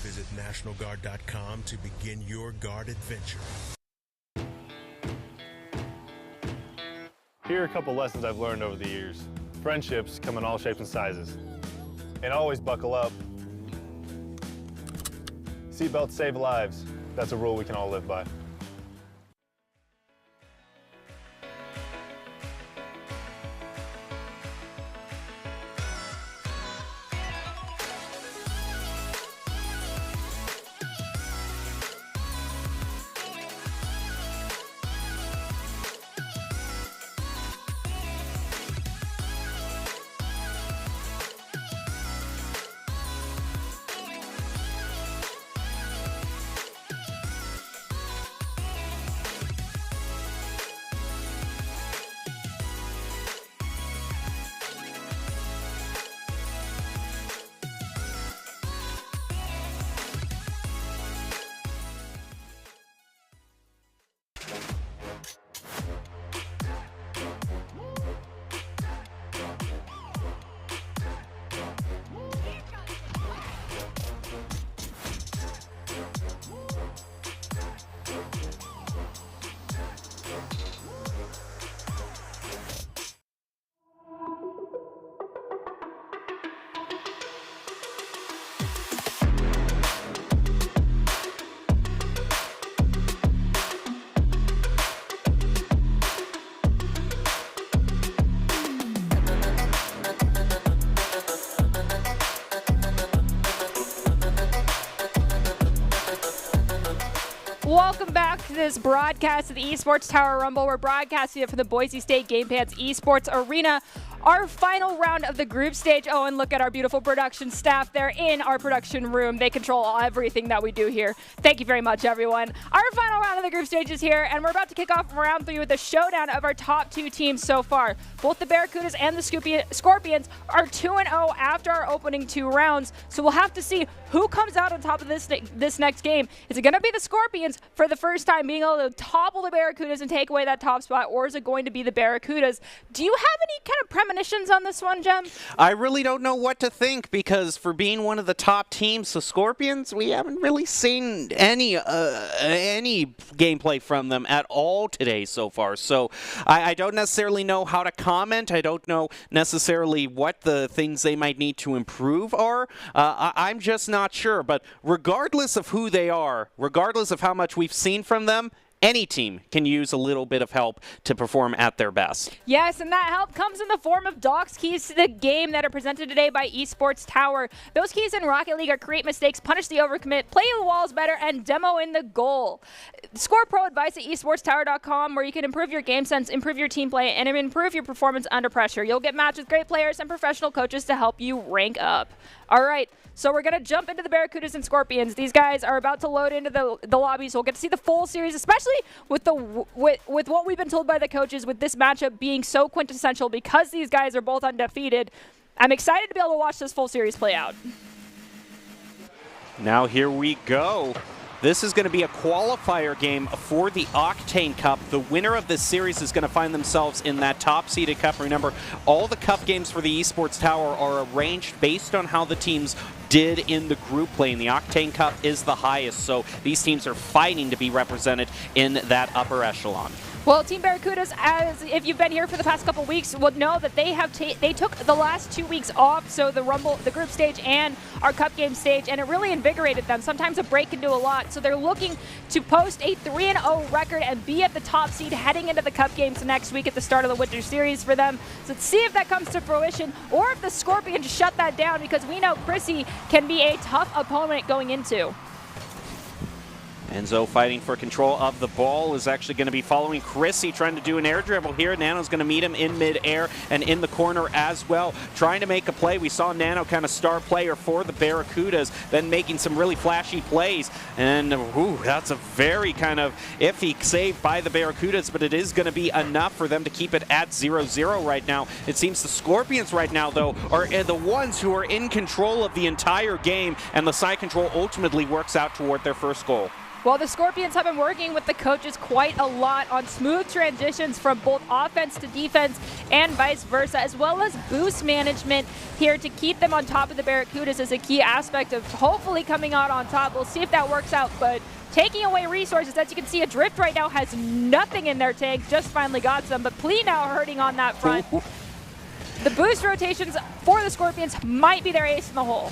Visit NationalGuard.com to begin your guard adventure. Here are a couple lessons I've learned over the years. Friendships come in all shapes and sizes. And always buckle up. Seatbelts save lives. That's a rule we can all live by. Welcome back to this broadcast of the Esports Tower Rumble. We're broadcasting it from the Boise State Game Pants Esports Arena. Our final round of the group stage. Oh, and look at our beautiful production staff. They're in our production room. They control everything that we do here. Thank you very much, everyone. Our final round of the group stage is here, and we're about to kick off round 3 with a showdown of our top 2 teams so far. Both the Barracudas and the Scorpions are 2-0 after our opening 2 rounds, so we'll have to see who comes out on top of this next game. Is it going to be the Scorpions for the first time being able to topple the Barracudas and take away that top spot, or is it going to be the Barracudas? Do you have any kind of premonitions on this one, Jem? I really don't know what to think, because for being one of the top teams, the Scorpions, we haven't really seen any gameplay from them at all today so far. So I don't necessarily know how to comment. I don't know necessarily what the things they might need to improve are. I'm just not sure. But regardless of who they are, regardless of how much we've seen from them, any team can use a little bit of help to perform at their best. Yes, and that help comes in the form of Doc's keys to the game that are presented today by Esports Tower. Those keys in Rocket League are create mistakes, punish the overcommit, play the walls better, and demo in the goal. Score pro advice at esportstower.com, where you can improve your game sense, improve your team play, and improve your performance under pressure. You'll get matched with great players and professional coaches to help you rank up. All right. So we're going to jump into the Barracudas and Scorpions. These guys are about to load into the lobby, so we'll get to see the full series, especially with what we've been told by the coaches, with this matchup being so quintessential because these guys are both undefeated. I'm excited to be able to watch this full series play out. Now here we go. This is going to be a qualifier game for the Octane Cup. The winner of this series is going to find themselves in that top-seeded cup. Remember, all the cup games for the Esports Tower are arranged based on how the teams did in the group play, and the Octane Cup is the highest, so these teams are fighting to be represented in that upper echelon. Well, Team Barracudas, as if you've been here for the past couple weeks, will know that they took the last 2 weeks off, so the Rumble, the group stage, and our Cup game stage, and it really invigorated them. Sometimes a break can do a lot, so they're looking to post a 3-0 record and be at the top seed heading into the Cup games next week at the start of the Winter Series for them. So let's see if that comes to fruition, or if the Scorpions shut that down, because we know Chrissy can be a tough opponent going into. Enzo fighting for control of the ball is actually going to be following Chrissy, trying to do an air dribble here. Nano's going to meet him in mid-air and in the corner as well, trying to make a play. We saw Nano kind of star player for the Barracudas, then making some really flashy plays. And ooh, that's a very kind of iffy save by the Barracudas, but it is going to be enough for them to keep it at 0-0 right now. It seems the Scorpions right now, though, are the ones who are in control of the entire game, and the side control ultimately works out toward their first goal. Well, the Scorpions have been working with the coaches quite a lot on smooth transitions from both offense to defense and vice versa, as well as boost management here to keep them on top of the Barracudas is a key aspect of hopefully coming out on top. We'll see if that works out, but taking away resources, as you can see, Adrift right now has nothing in their tank, just finally got some, but Plea now hurting on that front. The boost rotations for the Scorpions might be their ace in the hole.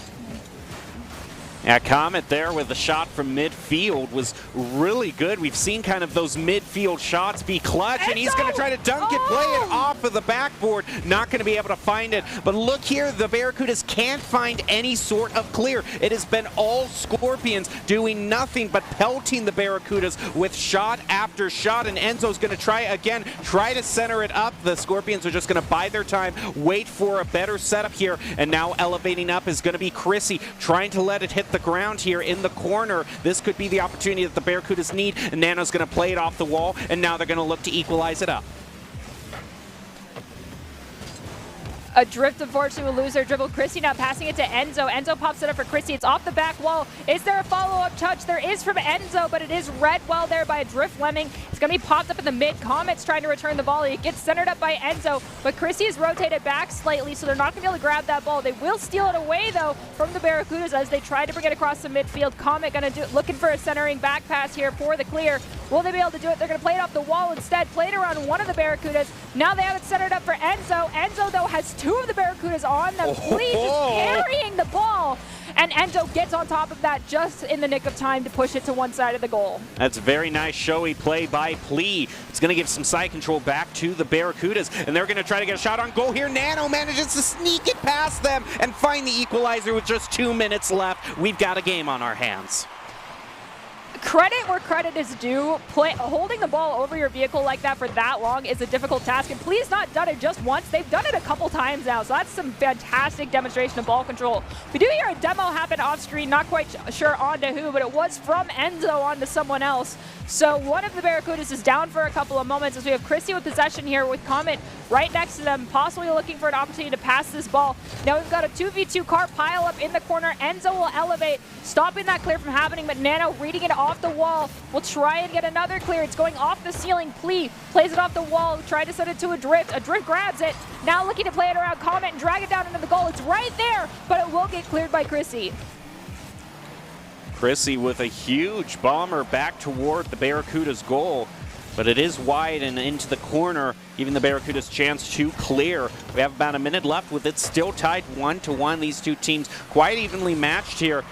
Yeah, Comet there with the shot from midfield was really good. We've seen kind of those midfield shots be clutch, and he's going to try to dunk it, play it off of the backboard. Not going to be able to find it. But look here, the Barracudas can't find any sort of clear. It has been all Scorpions doing nothing but pelting the Barracudas with shot after shot, and Enzo's going to try again, try to center it up. The Scorpions are just going to bide their time, wait for a better setup here, and now elevating up is going to be Chrissy, trying to let it hit the ground here in the corner. This could be the opportunity that the Barracudas need, and Nano's going to play it off the wall, and now they're going to look to equalize it up. Adrift, unfortunately, will lose their dribble. Chrissy now passing it to Enzo. Enzo pops it up for Chrissy. It's off the back wall. Is there a follow-up touch? There is from Enzo, but it is read well there by Adrift Lemming. It's going to be popped up in the mid. Comet's trying to return the volley. It gets centered up by Enzo, but Chrissy is rotated back slightly, so they're not going to be able to grab that ball. They will steal it away, though, from the Barracudas as they try to bring it across the midfield. Comet going to looking for a centering back pass here for the clear. Will they be able to do it? They're going to play it off the wall instead. Play it around one of the Barracudas. Now they have it centered up for Enzo. Enzo, though, has two of the Barracudas on them. Plea just carrying the ball. And Enzo gets on top of that just in the nick of time to push it to one side of the goal. That's a very nice showy play by Plea. It's going to give some side control back to the Barracudas, and they're going to try to get a shot on goal here. Nano manages to sneak it past them and find the equalizer with just 2 minutes left. We've got a game on our hands. Credit where credit is due. Holding the ball over your vehicle like that for that long is a difficult task, and Plea's not done it just once. They've done it a couple times now, so that's some fantastic demonstration of ball control. We do hear a demo happen off screen, not quite sure onto who, but it was from Enzo onto someone else. So one of the Barracudas is down for a couple of moments as we have Chrissy with possession here with Comet right next to them, possibly looking for an opportunity to pass this ball. Now we've got a 2v2 car pile up in the corner. Enzo will elevate, stopping that clear from happening, but Nano reading it off the wall will try and get another clear. It's going off the ceiling. Plea plays it off the wall, try to send it to a drift. A drift grabs it, now looking to play it around Comet and drag it down into the goal. It's right there, but it will get cleared by Chrissy. Chrissy with a huge bomber back toward the Barracuda's goal, but it is wide and into the corner, giving the Barracuda's chance to clear. We have about a minute left with it still tied 1-1. These two teams quite evenly matched here.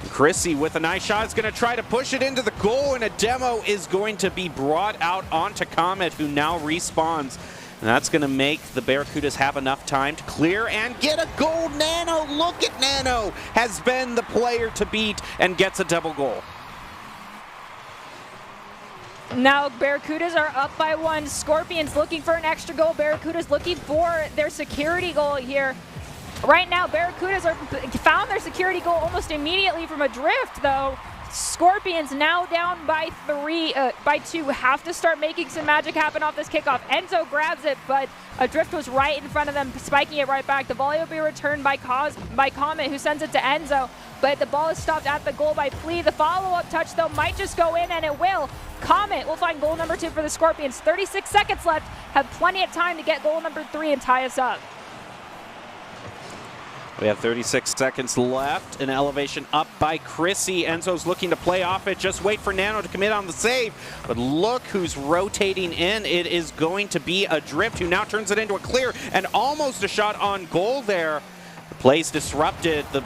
Chrissy with a nice shot is going to try to push it into the goal, and a demo is going to be brought out onto Comet, who now respawns. And that's going to make the Barracudas have enough time to clear and get a goal. Nano, look at Nano, has been the player to beat and gets a double goal. Now Barracudas are up by 1. Scorpions looking for an extra goal. Barracudas looking for their security goal here. Right now, Barracudas found their security goal almost immediately from a drift, though. Scorpions now down by 2, have to start making some magic happen off this kickoff. Enzo grabs it, but a drift was right in front of them, spiking it right back. The volley will be returned by Comet, who sends it to Enzo, but the ball is stopped at the goal by Plea. The follow-up touch, though, might just go in, and it will. Comet will find goal number 2 for the Scorpions. 36 seconds left, have plenty of time to get goal number 3 and tie us up. We have 36 seconds left. An elevation up by Chrissy. Enzo's looking to play off it. Just wait for Nano to commit on the save. But look who's rotating in. It is going to be a drift, who now turns it into a clear and almost a shot on goal there. The play's disrupted. The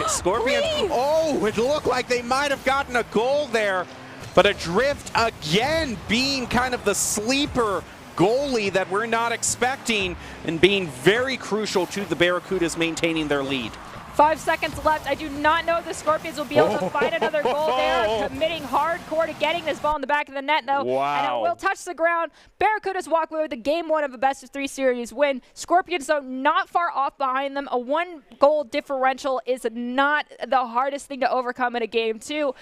Scorpions. Oh, it looked like they might have gotten a goal there. But a drift again, being kind of the sleeper goalie that we're not expecting and being very crucial to the Barracudas maintaining their lead. 5 seconds left. I do not know if the Scorpions will be able to find another goal there. Committing hardcore to getting this ball in the back of the net, though. Wow. And it will touch the ground. Barracudas walk away with the game 1 of a best-of-3 series win. Scorpions, though, not far off behind them. A 1-goal differential is not the hardest thing to overcome in a game 2.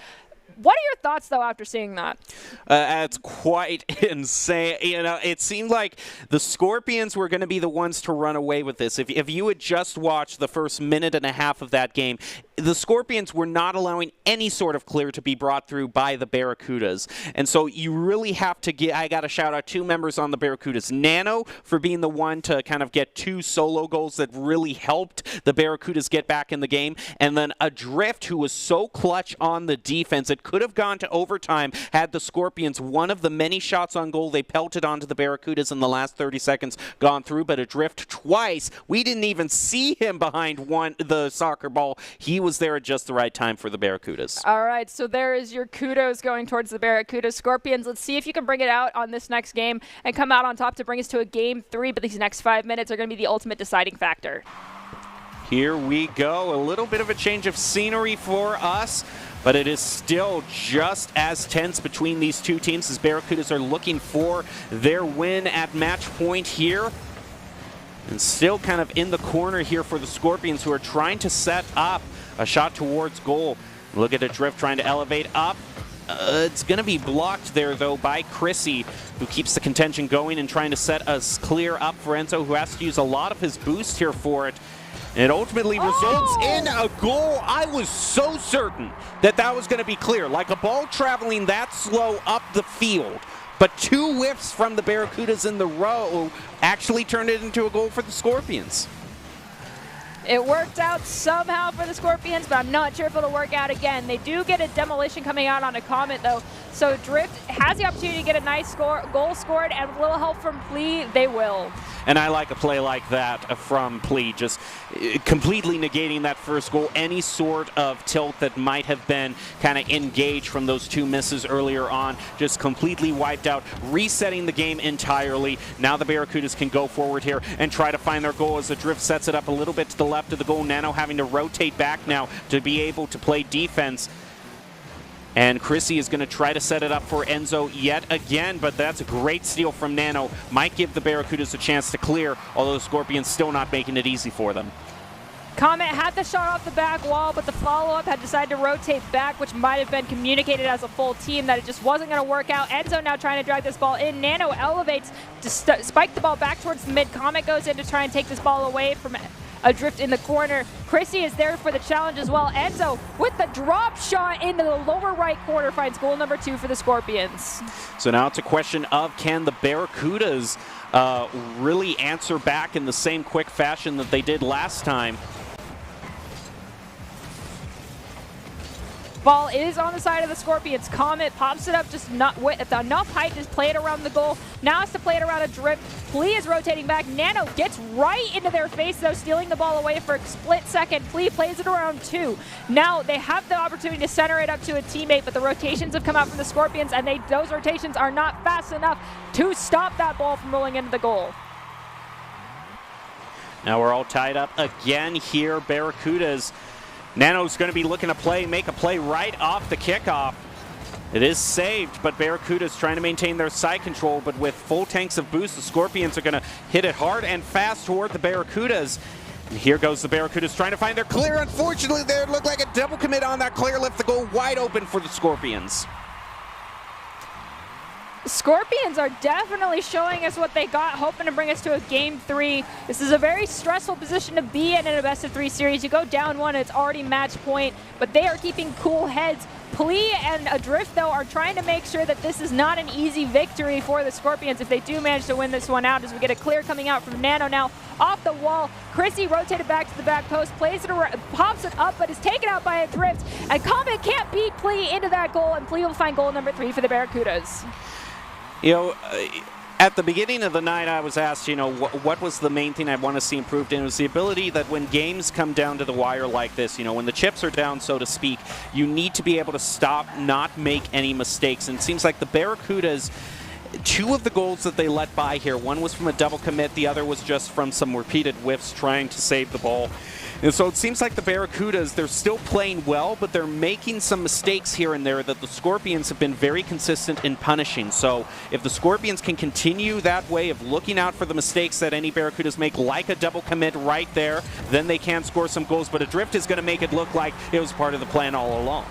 What are your thoughts, though, after seeing that? It's quite insane. You know, it seemed like the Scorpions were going to be the ones to run away with this. If you had just watched the first minute and a half of that game, the Scorpions were not allowing any sort of clear to be brought through by the Barracudas. And so you really have to I got to shout out 2 members on the Barracudas. Nano for being the one to kind of get 2 solo goals that really helped the Barracudas get back in the game. And then a drift who was so clutch on the defense. It could have gone to overtime had the Scorpions, one of the many shots on goal they pelted onto the Barracudas in the last 30 seconds, gone through, but a drift twice. We didn't even see him behind the soccer ball. He was there at just the right time for the Barracudas. All right, so there is your kudos going towards the Barracudas. Scorpions, let's see if you can bring it out on this next game and come out on top to bring us to a game 3, but these next 5 minutes are going to be the ultimate deciding factor. Here we go. A little bit of a change of scenery for us, but it is still just as tense between these two teams as Barracudas are looking for their win at match point here. And still kind of in the corner here for the Scorpions, who are trying to set up a shot towards goal. Look at a drift trying to elevate up. It's going to be blocked there, though, by Chrissy, who keeps the contention going and trying to set us clear up for Enzo, who has to use a lot of his boost here for it. It ultimately results in a goal. I was so certain that that was going to be clear, like a ball traveling that slow up the field. But 2 whiffs from the Barracudas in the row actually turned it into a goal for the Scorpions. It worked out somehow for the Scorpions, but I'm not sure if it'll work out again. They do get a demolition coming out on a Comet, though. So Drift has the opportunity to get a nice goal scored, and with a little help from Plea, they will. And I like a play like that from Plea, just completely negating that first goal. Any sort of tilt that might have been kind of engaged from those 2 misses earlier on, just completely wiped out, resetting the game entirely. Now the Barracudas can go forward here and try to find their goal as the Drift sets it up a little bit to the left of the goal. Nano having to rotate back now to be able to play defense. And Chrissy is going to try to set it up for Enzo yet again, but that's a great steal from Nano. Might give the Barracudas a chance to clear, although the Scorpions still not making it easy for them. Comet had the shot off the back wall, but the follow-up had decided to rotate back, which might have been communicated as a full team that it just wasn't going to work out. Enzo now trying to drag this ball in. Nano elevates to spike the ball back towards the mid. Comet goes in to try and take this ball away from Adrift in the corner. Chrissy is there for the challenge as well. Enzo with the drop shot into the lower right corner finds goal number 2 for the Scorpions. So now it's a question of, can the Barracudas really answer back in the same quick fashion that they did last time? Ball is on the side of the Scorpions. Comet pops it up just not with enough height to play it around the goal. Now has to play it around a drift. Plee is rotating back. Nano gets right into their face, though, stealing the ball away for a split second. Plee plays it around 2. Now they have the opportunity to center it up to a teammate, but the rotations have come out from the Scorpions, and those rotations are not fast enough to stop that ball from rolling into the goal. Now we're all tied up again here. Barracudas. Nano's going to be looking to make a play right off the kickoff. It is saved, but Barracuda's trying to maintain their side control, but with full tanks of boost, the Scorpions are going to hit it hard and fast toward the Barracudas. And here goes the Barracudas trying to find their clear. Unfortunately, there looked like a double commit on that clear, left the goal wide open for the Scorpions. Scorpions are definitely showing us what they got, hoping to bring us to a Game 3. This is a very stressful position to be in a best-of-3 series. You go down 1, it's already match point, but they are keeping cool heads. Plee and Adrift, though, are trying to make sure that this is not an easy victory for the Scorpions if they do manage to win this one out, as we get a clear coming out from Nano now off the wall. Chrissy rotated back to the back post, plays it around, pops it up, but is taken out by Adrift, and Comet can't beat Plee into that goal, and Plee will find goal number 3 for the Barracudas. You know, at the beginning of the night, I was asked, you know, what was the main thing I want to see improved, and it was the ability that when games come down to the wire like this, you know, when the chips are down, so to speak, you need to be able to stop, not make any mistakes. And it seems like the Barracudas, 2 of the goals that they let by here, one was from a double commit, the other was just from some repeated whiffs trying to save the ball. And so it seems like the Barracudas, they're still playing well, but they're making some mistakes here and there that the Scorpions have been very consistent in punishing. So if the Scorpions can continue that way of looking out for the mistakes that any Barracudas make, like a double commit right there, then they can score some goals. But Adrift is going to make it look like it was part of the plan all along.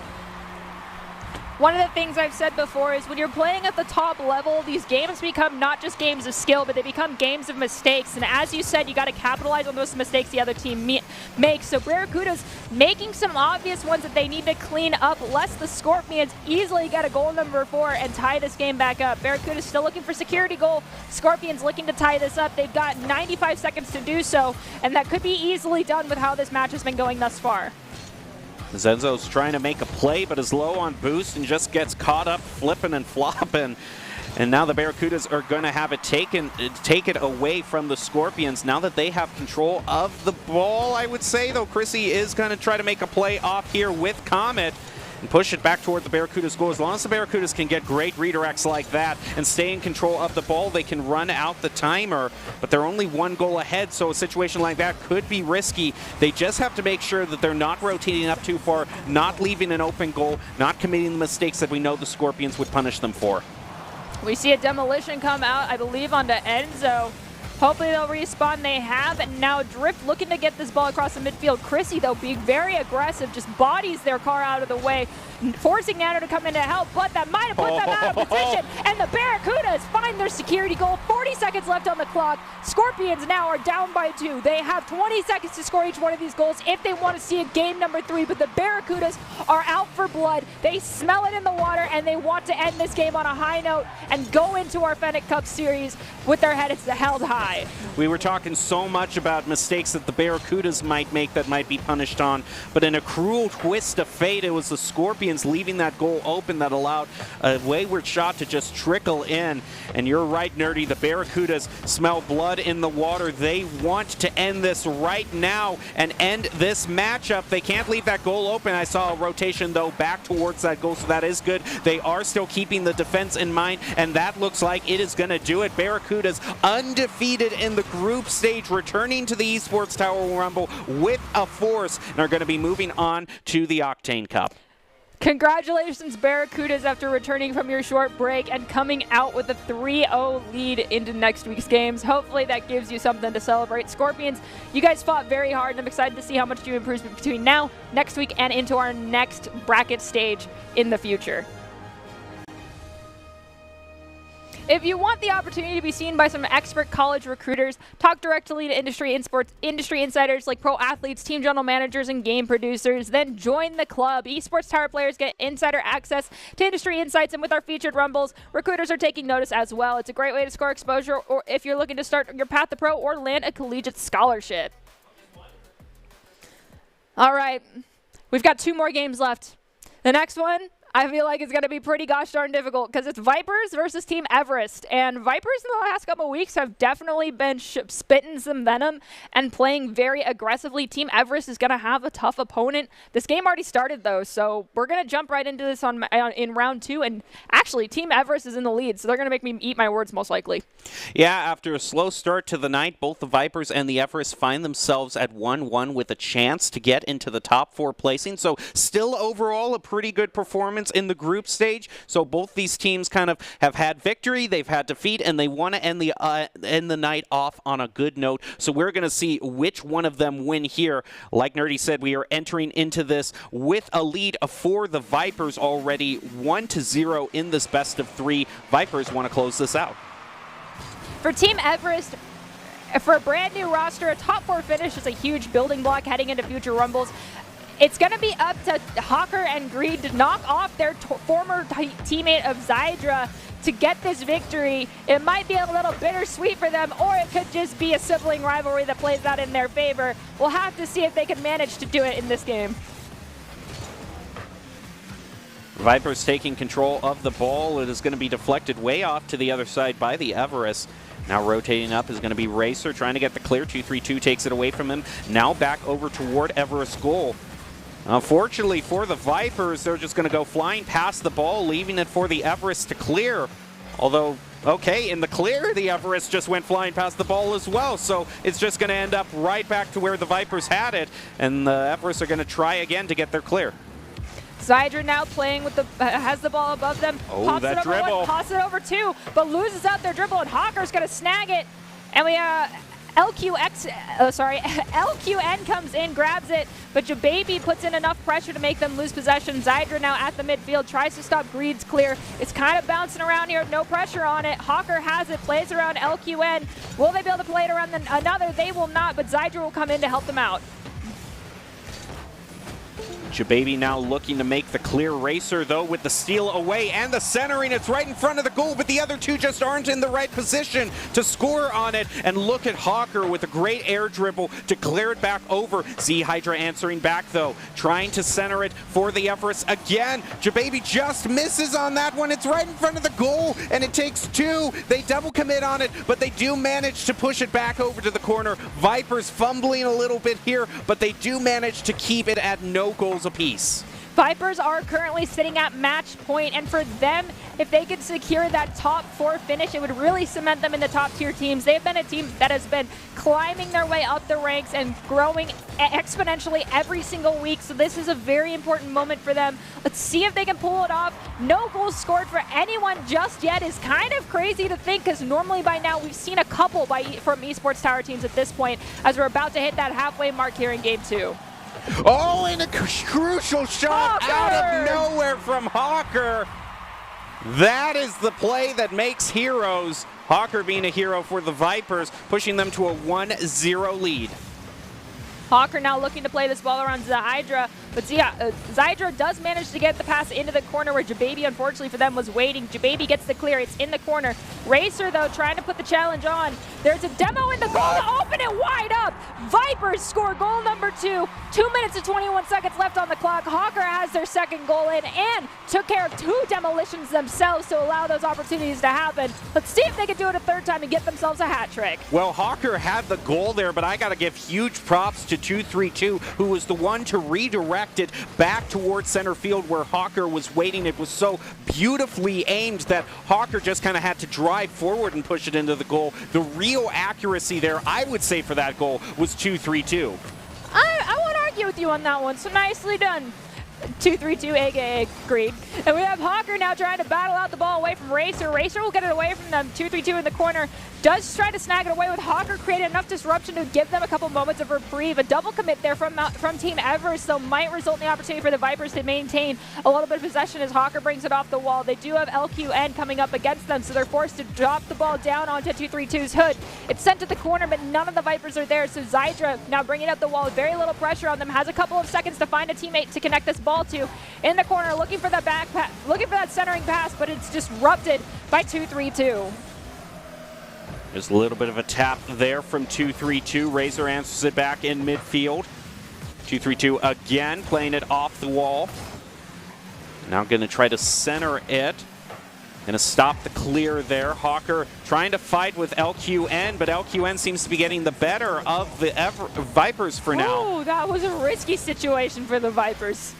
One of the things I've said before is when you're playing at the top level, these games become not just games of skill, but they become games of mistakes. And as you said, you got to capitalize on those mistakes the other team makes. So Barracuda's making some obvious ones that they need to clean up, lest the Scorpions easily get a goal number 4 and tie this game back up. Barracuda's still looking for security goal. Scorpions looking to tie this up. They've got 95 seconds to do so, and that could be easily done with how this match has been going thus far. Zenzo's trying to make a play, but is low on boost and just gets caught up flipping and flopping. And now the Barracudas are going to have it take it away from the Scorpions now that they have control of the ball, I would say, though Chrissy is going to try to make a play off here with Comet and push it back toward the Barracudas goal. As long as the Barracudas can get great redirects like that and stay in control of the ball, they can run out the timer, but they're only 1 goal ahead, so a situation like that could be risky. They just have to make sure that they're not rotating up too far, not leaving an open goal, not committing the mistakes that we know the Scorpions would punish them for. We see a demolition come out, I believe, onto Enzo. Hopefully they'll respawn. They have, and now Drift looking to get this ball across the midfield. Chrissy, though, being very aggressive, just bodies their car out of the way, forcing Nano to come in to help, but that might have put them out of position, and the Barracudas find their security goal. 40 seconds left on the clock. Scorpions now are down by 2. They have 20 seconds to score each one of these goals if they want to see a game number 3, but the Barracudas are out for blood. They smell it in the water, and they want to end this game on a high note and go into our Fennec Cup series with their heads held high. We were talking so much about mistakes that the Barracudas might make that might be punished on, but in a cruel twist of fate, it was the Scorpions leaving that goal open that allowed a wayward shot to just trickle in. And you're right, Nerdy, the Barracudas smell blood in the water. They want to end this right now and end this matchup. They can't leave that goal open. I saw a rotation, though, back towards that goal, so that is good. They are still keeping the defense in mind, and that looks like it is going to do it. Barracudas undefeated in the group stage, returning to the Esports Tower Rumble with a force, and are going to be moving on to the Octane Cup. Congratulations, Barracudas, after returning from your short break and coming out with a 3-0 lead into next week's games. Hopefully that gives you something to celebrate. Scorpions, you guys fought very hard, and I'm excited to see how much you improve between now, next week, and into our next bracket stage in the future. If you want the opportunity to be seen by some expert college recruiters, talk directly to industry insiders like pro athletes, team general managers, and game producers, then join the club. Esports Tower players get insider access to industry insights, and with our featured rumbles, recruiters are taking notice as well. It's a great way to score exposure, or if you're looking to start your path to pro or land a collegiate scholarship. All right, we've got 2 more games left. The next one, I feel like it's going to be pretty gosh darn difficult because it's Vipers versus Team Everest. And Vipers in the last couple of weeks have definitely been spitting some venom and playing very aggressively. Team Everest is going to have a tough opponent. This game already started, though, so we're going to jump right into this in round 2. And actually, Team Everest is in the lead, so they're going to make me eat my words most likely. Yeah, after a slow start to the night, both the Vipers and the Everest find themselves at 1-1 with a chance to get into the top 4 placing. So still overall a pretty good performance in the group stage. So both these teams kind of have had victory, they've had defeat, and they want to end the night off on a good note. So we're going to see which one of them win here. Like Nerdy said, we are entering into this with a lead for the Vipers already, 1-0 in this best of 3. Vipers want to close this out. For Team Everest, for a brand new roster, a top 4 finish is a huge building block heading into future Rumbles. It's going to be up to Hawker and Greed to knock off their former teammate of Zydra to get this victory. It might be a little bittersweet for them, or it could just be a sibling rivalry that plays out in their favor. We'll have to see if they can manage to do it in this game. Vipers taking control of the ball. It is going to be deflected way off to the other side by the Everest. Now rotating up is going to be Racer, trying to get the clear. 2-3-2 takes it away from him. Now back over toward Everest's goal. Unfortunately for the Vipers, they're just going to go flying past the ball, leaving it for the Everest to clear. Although, okay, in the clear, the Everest just went flying past the ball as well. So it's just going to end up right back to where the Vipers had it. And the Everest are going to try again to get their clear. Zydra now playing with the, has the ball above them. Oh, pops that it over dribble. 1, pops it over 2, but loses out their dribble, and Hawker's going to snag it. And we LQN comes in, grabs it, but Jababy puts in enough pressure to make them lose possession. Zydra now at the midfield, tries to stop Greed's clear. It's kind of bouncing around here, no pressure on it. Hawker has it, plays around LQN. Will they be able to play it around another? They will not, but Zydra will come in to help them out. Jababy now looking to make the clear. Racer, though, with the steal away and the centering. It's right in front of the goal, but the other two just aren't in the right position to score on it. And look at Hawker with a great air dribble to clear it back over. Z Hydra answering back, though, trying to center it for the Everest again. Jababy just misses on that one. It's right in front of the goal, and it takes 2. They double commit on it, but they do manage to push it back over to the corner. Vipers fumbling a little bit here, but they do manage to keep it at no goals apiece. Vipers are currently sitting at match point, and for them, if they could secure that top 4 finish, it would really cement them in the top tier teams. They've been a team that has been climbing their way up the ranks and growing exponentially every single week, so this is a very important moment for them. Let's see if they can pull it off. No goals scored for anyone just yet is kind of crazy to think, because normally by now we've seen a couple from Esports Tower teams at this point, as we're about to hit that halfway mark here in Game 2. Oh, and a crucial shot Hawker! out of nowhere from Hawker. That is the play that makes heroes. Hawker being a hero for the Vipers, pushing them to a 1-0 lead. Hawker now looking to play this ball around Zydra, but Zydra does manage to get the pass into the corner where Jababy, unfortunately for them, was waiting. Jababy gets the clear. It's in the corner. Racer, though, trying to put the challenge on. There's a demo in the goal to open it wide up. Vipers score goal number 2. 2 minutes and 21 seconds left on the clock. Hawker has their second goal in and took care of 2 demolitions themselves to allow those opportunities to happen. Let's see if they can do it a third time and get themselves a hat trick. Well, Hawker had the goal there, but I got to give huge props to 2-3-2, who was the one to redirect it back towards center field where Hawker was waiting. It was so beautifully aimed that Hawker just kind of had to drive forward and push it into the goal. The real accuracy there, I would say, for that goal was 2-3-2. I won't argue with you on that one, so nicely done. 232 aka Green. And we have Hawker now trying to battle out the ball away from Racer. Racer will get it away from them. 232 in the corner. Does try to snag it away with Hawker, creating enough disruption to give them a couple moments of reprieve. A double commit there from Team Everest, though, might result in the opportunity for the Vipers to maintain a little bit of possession as Hawker brings it off the wall. They do have LQN coming up against them, so they're forced to drop the ball down onto 232's hood. It's sent to the corner, but none of the Vipers are there, so Zydra now bringing up the wall with very little pressure on them, has a couple of seconds to find a teammate to connect this ball to. In the corner, looking for that looking for that centering pass, but it's disrupted by 232. There's a little bit of a tap there from 232. Razor answers it back in midfield. 232 again, playing it off the wall. Now going to try to center it. Going to stop the clear there. Hawker trying to fight with LQN, but LQN seems to be getting the better of the Vipers for now. Oh, that was a risky situation for the Vipers.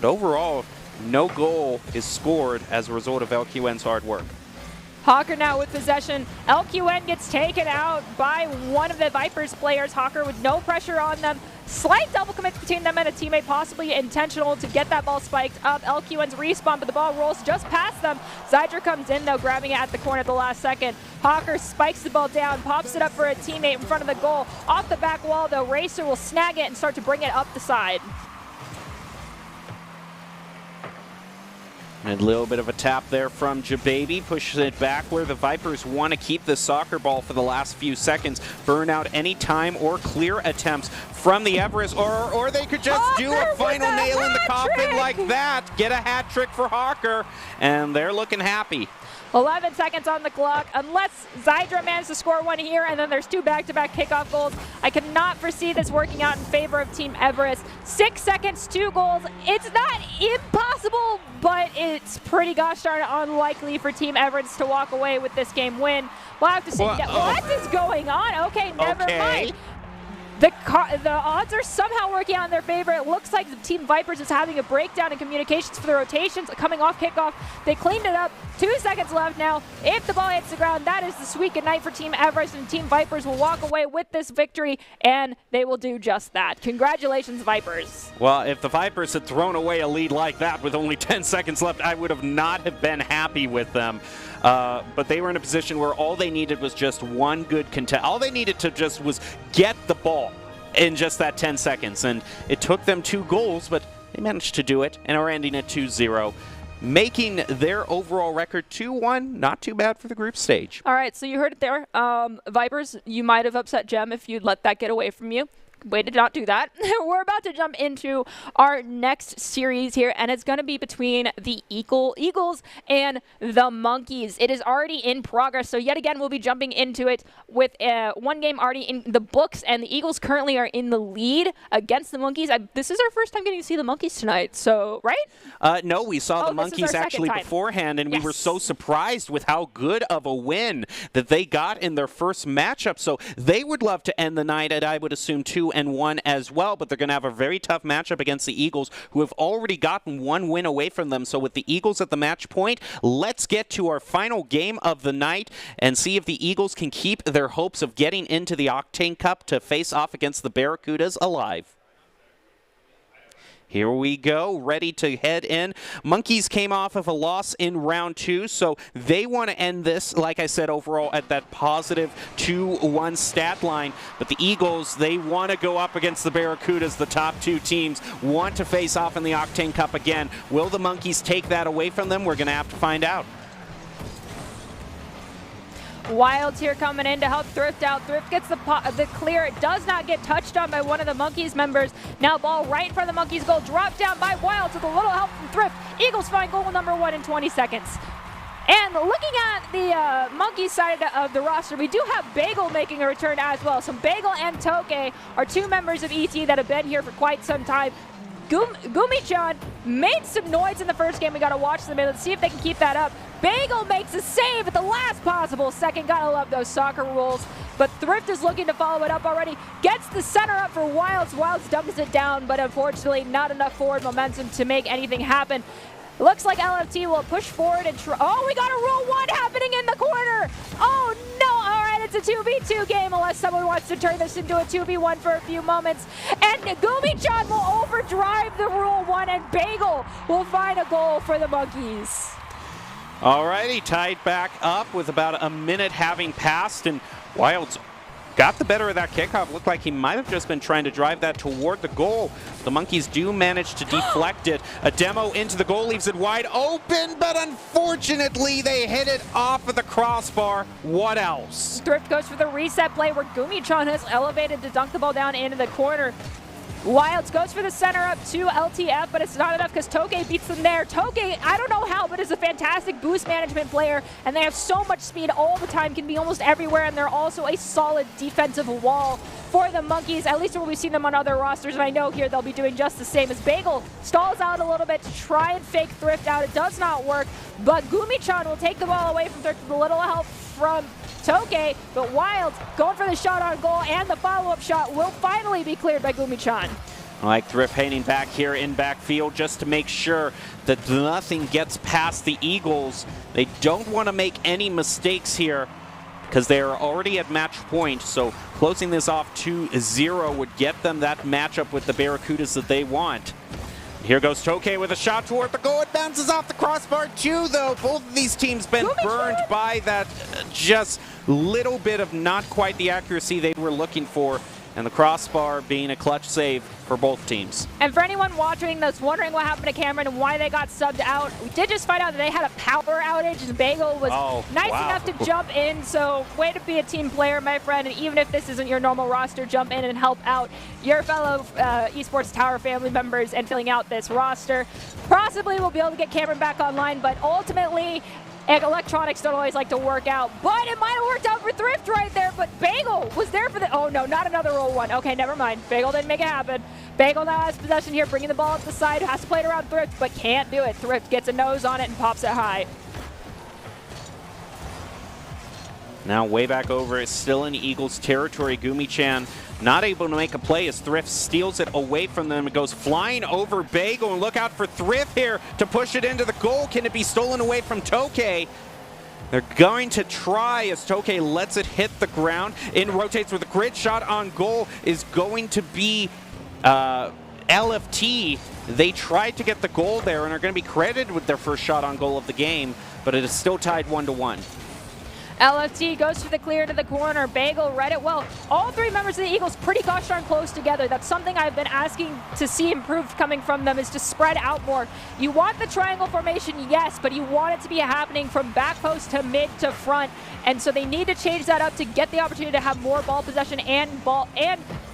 But overall, no goal is scored as a result of LQN's hard work. Hawker now with possession. LQN gets taken out by one of the Vipers players. Hawker with no pressure on them. Slight double commit between them and a teammate, possibly intentional to get that ball spiked up. LQN's respawn, but the ball rolls just past them. Zydra comes in, though, grabbing it at the corner at the last second. Hawker spikes the ball down, pops it up for a teammate in front of the goal. Off the back wall, though, Racer will snag it and start to bring it up the side. And a little bit of a tap there from Jababy, pushes it back where the Vipers want to keep the soccer ball for the last few seconds. Burn out any time or clear attempts from the Everest, or they could just do a final nail in the coffin like that. Get a hat trick for Hawker, and they're looking happy. 11 seconds on the clock, unless Zydra manages to score one here, and then there's two back-to-back kickoff goals. I cannot foresee this working out in favor of Team Everest. 6 seconds, 2 goals. It's not impossible, but it's pretty gosh darn unlikely for Team Everest to walk away with this game win. We'll have to see. What is going on? Okay, never mind. The odds are somehow working out in their favor. It looks like the Team Vipers is having a breakdown in communications for the rotations coming off kickoff. They cleaned it up. 2 seconds left now. If the ball hits the ground, that is the sweet good night for Team Everest, and Team Vipers will walk away with this victory, and they will do just that. Congratulations, Vipers. Well, if the Vipers had thrown away a lead like that with only 10 seconds left, I would have not have been happy with them. But they were in a position where all they needed was just one good contest. All they needed to just was get the ball in just that 10 seconds. And it took them 2 goals, but they managed to do it and are ending at 2-0. Making their overall record 2-1, not too bad for the group stage. All right, so you heard it there. Vipers, you might have upset Gem if you'd let that get away from you. Way to not do that. We're about to jump into our next series here, and it's going to be between the Eagles and the Monkeys. It is already in progress, so yet again we'll be jumping into it with one game already in the books, and the Eagles currently are in the lead against the Monkeys. This is our first time getting to see the Monkeys tonight, so, right? No, we saw the Monkeys actually beforehand, and we were so surprised with how good of a win that they got in their first matchup. So they would love to end the night at, I would assume, 2-1 as well, but they're going to have a very tough matchup against the Eagles, who have already gotten 1 win away from them. So with the Eagles at the match point, let's get to our final game of the night and see if the Eagles can keep their hopes of getting into the Octane Cup to face off against the Barracudas alive. Here we go, ready to head in. Monkeys came off of a loss in round 2, so they want to end this, like I said, overall at that positive 2-1 stat line. But the Eagles, they want to go up against the Barracudas. The top 2 teams want to face off in the Octane Cup again. Will the Monkeys take that away from them? We're going to have to find out. Wilds here coming in to help Thrift out. Thrift gets the clear. It does not get touched on by one of the Monkeys members. Now ball right in front of the Monkeys goal. Dropped down by Wilds with a little help from Thrift. Eagles find goal number 1 in 20 seconds. And looking at the Monkey side of the roster, we do have Bagel making a return as well. So Bagel and Toke are 2 members of ET that have been here for quite some time. Gumi-chan made some noise in the first game. We got to watch them and see if they can keep that up. Bagel makes a save at the last possible second. Gotta love those soccer rules. But Thrift is looking to follow it up already. Gets the center up for Wilds. Wilds dumps it down, but unfortunately not enough forward momentum to make anything happen. Looks like LFT will push forward and oh, we got a roll 1 happening in the corner. Oh no, all right, it's a 2v2 game unless someone wants to turn this into a 2v1 for a few moments. And Gumi-chan will overdrive the Rule 1, and Bagel will find a goal for the Monkeys. Alrighty, tied back up with about a minute having passed, and Wilds got the better of that kickoff. Looked like he might have just been trying to drive that toward the goal. The Monkeys do manage to deflect it. A demo into the goal leaves it wide open, but unfortunately they hit it off of the crossbar. What else? Thrift goes for the reset play where Gumi-chan has elevated to dunk the ball down into the corner. Wilds goes for the center up to LTF, but it's not enough because Toke beats them there. Toke, I don't know how, but is a fantastic boost management player, and they have so much speed all the time, can be almost everywhere, and they're also a solid defensive wall for the Monkeys, at least when we've seen them on other rosters, and I know here they'll be doing just the same. As Bagel stalls out a little bit to try and fake Thrift out. It does not work, but Gumi-chan will take the ball away from Thrift with a little help from Toke, but Wilds going for the shot on goal, and the follow-up shot will finally be cleared by Gumi-chan. I like Thrift hanging back here in backfield just to make sure that nothing gets past the Eagles. They don't want to make any mistakes here because they are already at match point, so closing this off 2-0 would get them that matchup with the Barracudas that they want. Here goes Toke with a shot toward the goal. It bounces off the crossbar too, though. Both of these teams been burned by that just little bit of not quite the accuracy they were looking for, and the crossbar being a clutch save for both teams. And for anyone watching that's wondering what happened to Cameron and why they got subbed out, we did just find out that they had a power outage, and Bagel was nice enough to jump in, so way to be a team player, my friend, and even if this isn't your normal roster, jump in and help out your fellow Esports Tower family members and filling out this roster. Possibly we'll be able to get Cameron back online, but ultimately, electronics don't always like to work out, but it might have worked out for Thrift right there, but Bagel was there for the, oh no, not another roll one. Okay, never mind. Bagel didn't make it happen. Bagel now has possession here, bringing the ball up the side, has to play it around Thrift, but can't do it. Thrift gets a nose on it and pops it high. Now way back over, it's still in Eagles territory. Gumi-chan not able to make a play as Thrift steals it away from them. It goes flying over Bagel, and look out for Thrift here to push it into the goal. Can it be stolen away from Toke? They're going to try as Toke lets it hit the ground. In rotates with a grid shot on goal is going to be LFT. They tried to get the goal there and are going to be credited with their first shot on goal of the game, but it is still tied 1-1. LFT goes for the clear to the corner. Bagel read it well. All three members of the Eagles pretty gosh darn close together. That's something I've been asking to see improved coming from them, is to spread out more. You want the triangle formation, yes, but you want it to be happening from back post to mid to front. And so they need to change that up to get the opportunity to have more ball possession and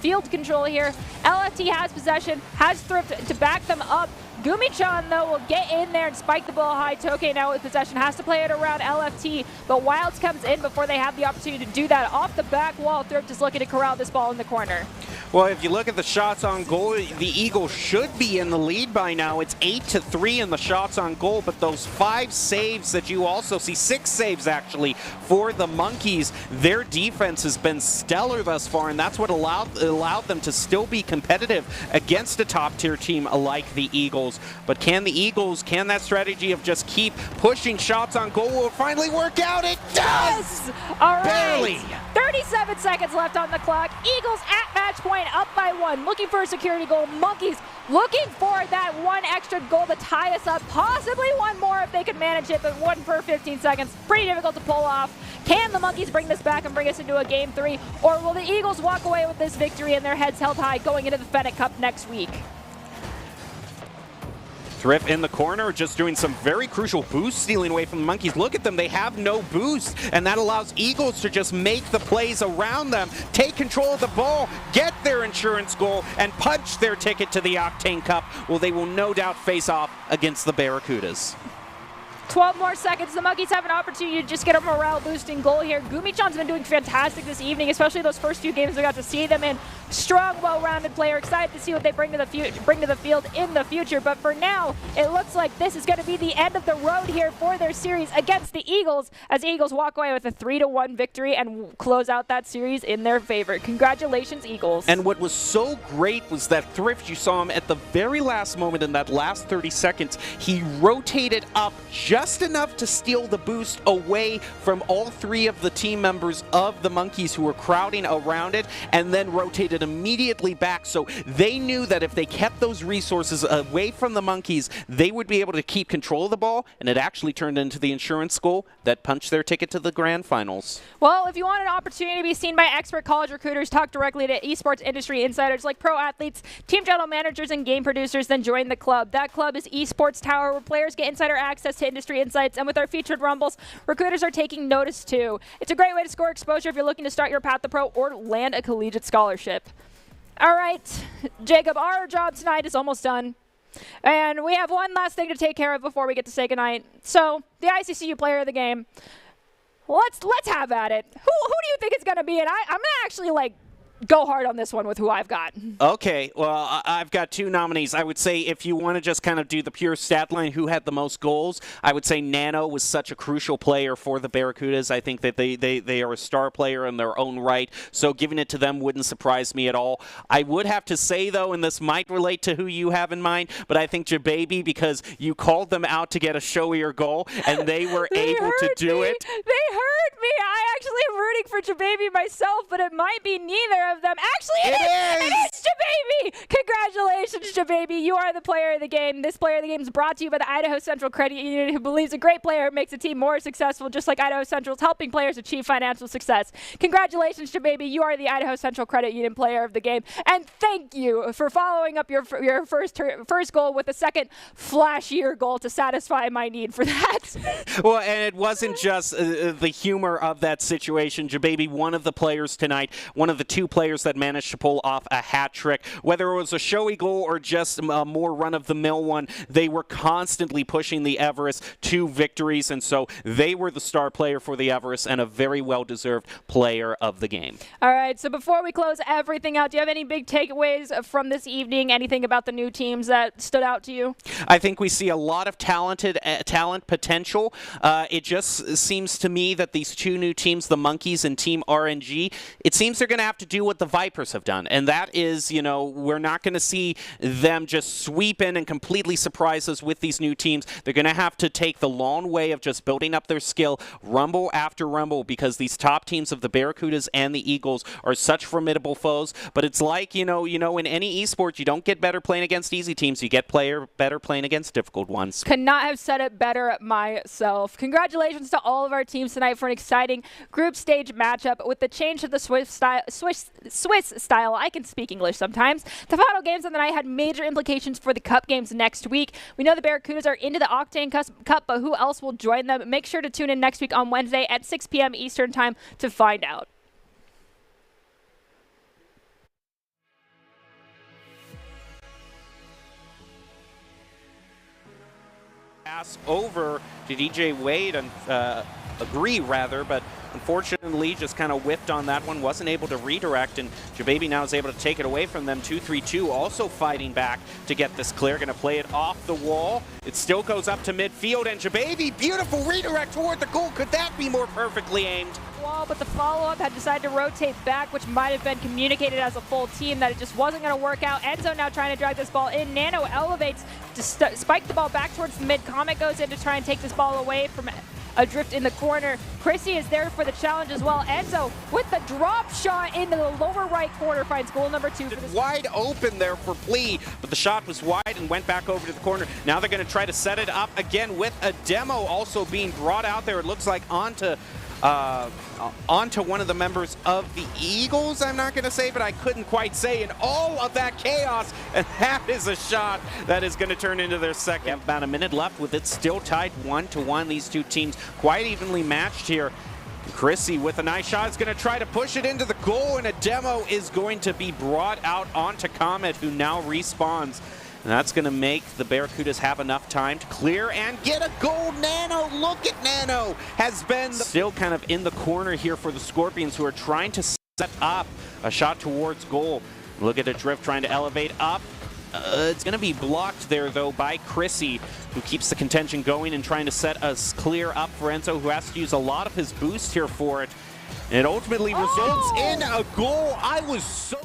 field control here. LFT has possession, has Thrift to back them up. Gumi-chan, though, will get in there and spike the ball high. Toke now with possession, has to play it around LFT, but Wilds comes in before they have the opportunity to do that. Off the back wall, Thrift is looking to corral this ball in the corner. Well, if you look at the shots on goal, the Eagles should be in the lead by now. It's 8-3 in the shots on goal, but those 5 saves that you also see, 6 saves actually, for the Monkeys, their defense has been stellar thus far, and that's what allowed them to still be competitive against a top-tier team like the Eagles. But can that strategy of just keep pushing shots on goal will finally work out? It does! All right. Barely. 37 seconds left on the clock. Eagles at match point, up by 1, looking for a security goal. Monkeys looking for that one extra goal to tie us up, possibly one more if they could manage it, but 1 per 15 seconds. Pretty difficult to pull off. Can the Monkeys bring this back and bring us into a Game 3, or will the Eagles walk away with this victory and their heads held high going into the Fennec Cup next week? Thrift in the corner, just doing some very crucial boost stealing away from the Monkeys. Look at them, they have no boost, and that allows Eagles to just make the plays around them, take control of the ball, get their insurance goal, and punch their ticket to the Octane Cup. Well, they will no doubt face off against the Barracudas. 12 more seconds. The Monkeys have an opportunity to just get a morale boosting goal here. Gumi-chan's been doing fantastic this evening, especially those first few games we got to see them in. strong, well-rounded player. Excited to see what they bring to the field in the future. But for now, it looks like this is going to be the end of the road here for their series against the Eagles, as the Eagles walk away with a 3-1 victory and close out that series in their favor. Congratulations, Eagles. And what was so great was that Thrift, you saw him at the very last moment in that last 30 seconds, he rotated up just enough to steal the boost away from all three of the team members of the Monkeys who were crowding around it, and then rotated immediately back. So they knew that if they kept those resources away from the Monkeys, they would be able to keep control of the ball, and it actually turned into the insurance goal that punched their ticket to the grand finals. Well, if you want an opportunity to be seen by expert college recruiters, talk directly to esports industry insiders like pro athletes, team general managers, and game producers, then join the club. That club is Esports Tower, where players get insider access to industry insights, and with our featured rumbles, recruiters are taking notice too. It's a great way to score exposure if you're looking to start your path to pro or land a collegiate scholarship. All right, Jacob, our job tonight is almost done. And we have one last thing to take care of before we get to say goodnight. So, the ICCU player of the game. Let's have at it. Who do you think it's going to be? And I'm going to actually, go hard on this one with who I've got. Okay, well, I've got two nominees. I would say if you want to just kind of do the pure stat line, who had the most goals, I would say Nano was such a crucial player for the Barracudas. I think that they are a star player in their own right, so giving it to them wouldn't surprise me at all. I would have to say, though, and this might relate to who you have in mind, but I think Jababy, because you called them out to get a showier goal, and they were able to do it. They hurt me. I actually am rooting for Jababy myself, but it might be neither of them. Actually, it is! It is Jababy! Congratulations, Jababy. You are the player of the game. This player of the game is brought to you by the Idaho Central Credit Union, who believes a great player makes a team more successful, just like Idaho Central is helping players achieve financial success. Congratulations, Jababy. You are the Idaho Central Credit Union player of the game. And thank you for following up your first goal with a second flashier goal to satisfy my need for that. Well, and it wasn't just the humor of that situation. Jababy, one of the players tonight, one of the two players that managed to pull off a hat trick. Whether it was a showy goal or just a more run-of-the-mill one, they were constantly pushing the Everest to victories, and so they were the star player for the Everest and a very well-deserved player of the game. All right, so before we close everything out, do you have any big takeaways from this evening? Anything about the new teams that stood out to you? I think we see a lot of talent potential. It just seems to me that these two new teams, the Monkeys and Team RNG, it seems they're going to have to do what the Vipers have done, and that is, we're not going to see them just sweep in and completely surprise us with these new teams. They're going to have to take the long way of just building up their skill, rumble after rumble, because these top teams of the Barracudas and the Eagles are such formidable foes. But it's like, in any esport, you don't get better playing against easy teams. You get better playing against difficult ones. Could not have said it better myself. Congratulations to all of our teams tonight for an exciting group stage matchup. With the change to the Swiss style, I can speak English sometimes. The final games of the night had major implications for the Cup games next week. We know the Barracudas are into the Octane Cup, but who else will join them? Make sure to tune in next week on Wednesday at 6 p.m. Eastern Time to find out. Pass over to DJ Wade and agree, but unfortunately just kind of whiffed on that one, wasn't able to redirect, and Jababy now is able to take it away from them. 2-3-2, also fighting back to get this clear, going to play it off the wall. It still goes up to midfield, and Jababy, beautiful redirect toward the goal. Could that be more perfectly aimed? Wall, but the follow-up had decided to rotate back, which might have been communicated as a full team that it just wasn't going to work out. Enzo now trying to drag this ball in. Nano elevates to spike the ball back towards the mid. Comet goes in to try and take this ball away from adrift in the corner. Chrissy is there for the challenge as well. Enzo with the drop shot into the lower right corner finds goal number 2 for this. Wide open there for Plea, but the shot was wide and went back over to the corner. Now they're going to try to set it up again with a demo also being brought out there. It looks like onto one of the members of the Eagles, I'm not going to say, but I couldn't quite say, in all of that chaos, and that is a shot that is going to turn into their second. Yep. About a minute left with it still tied 1-1. These two teams quite evenly matched here. Chrissy with a nice shot is going to try to push it into the goal, and a demo is going to be brought out onto Comet, who now respawns. And that's going to make the Barracudas have enough time to clear and get a goal. Nano, look at Nano, has been still kind of in the corner here for the Scorpions, who are trying to set up a shot towards goal. Look at the drift trying to elevate up. It's going to be blocked there, though, by Chrissy, who keeps the contention going and trying to set us clear up for Enzo, who has to use a lot of his boost here for it. And it ultimately results in a goal. I was so...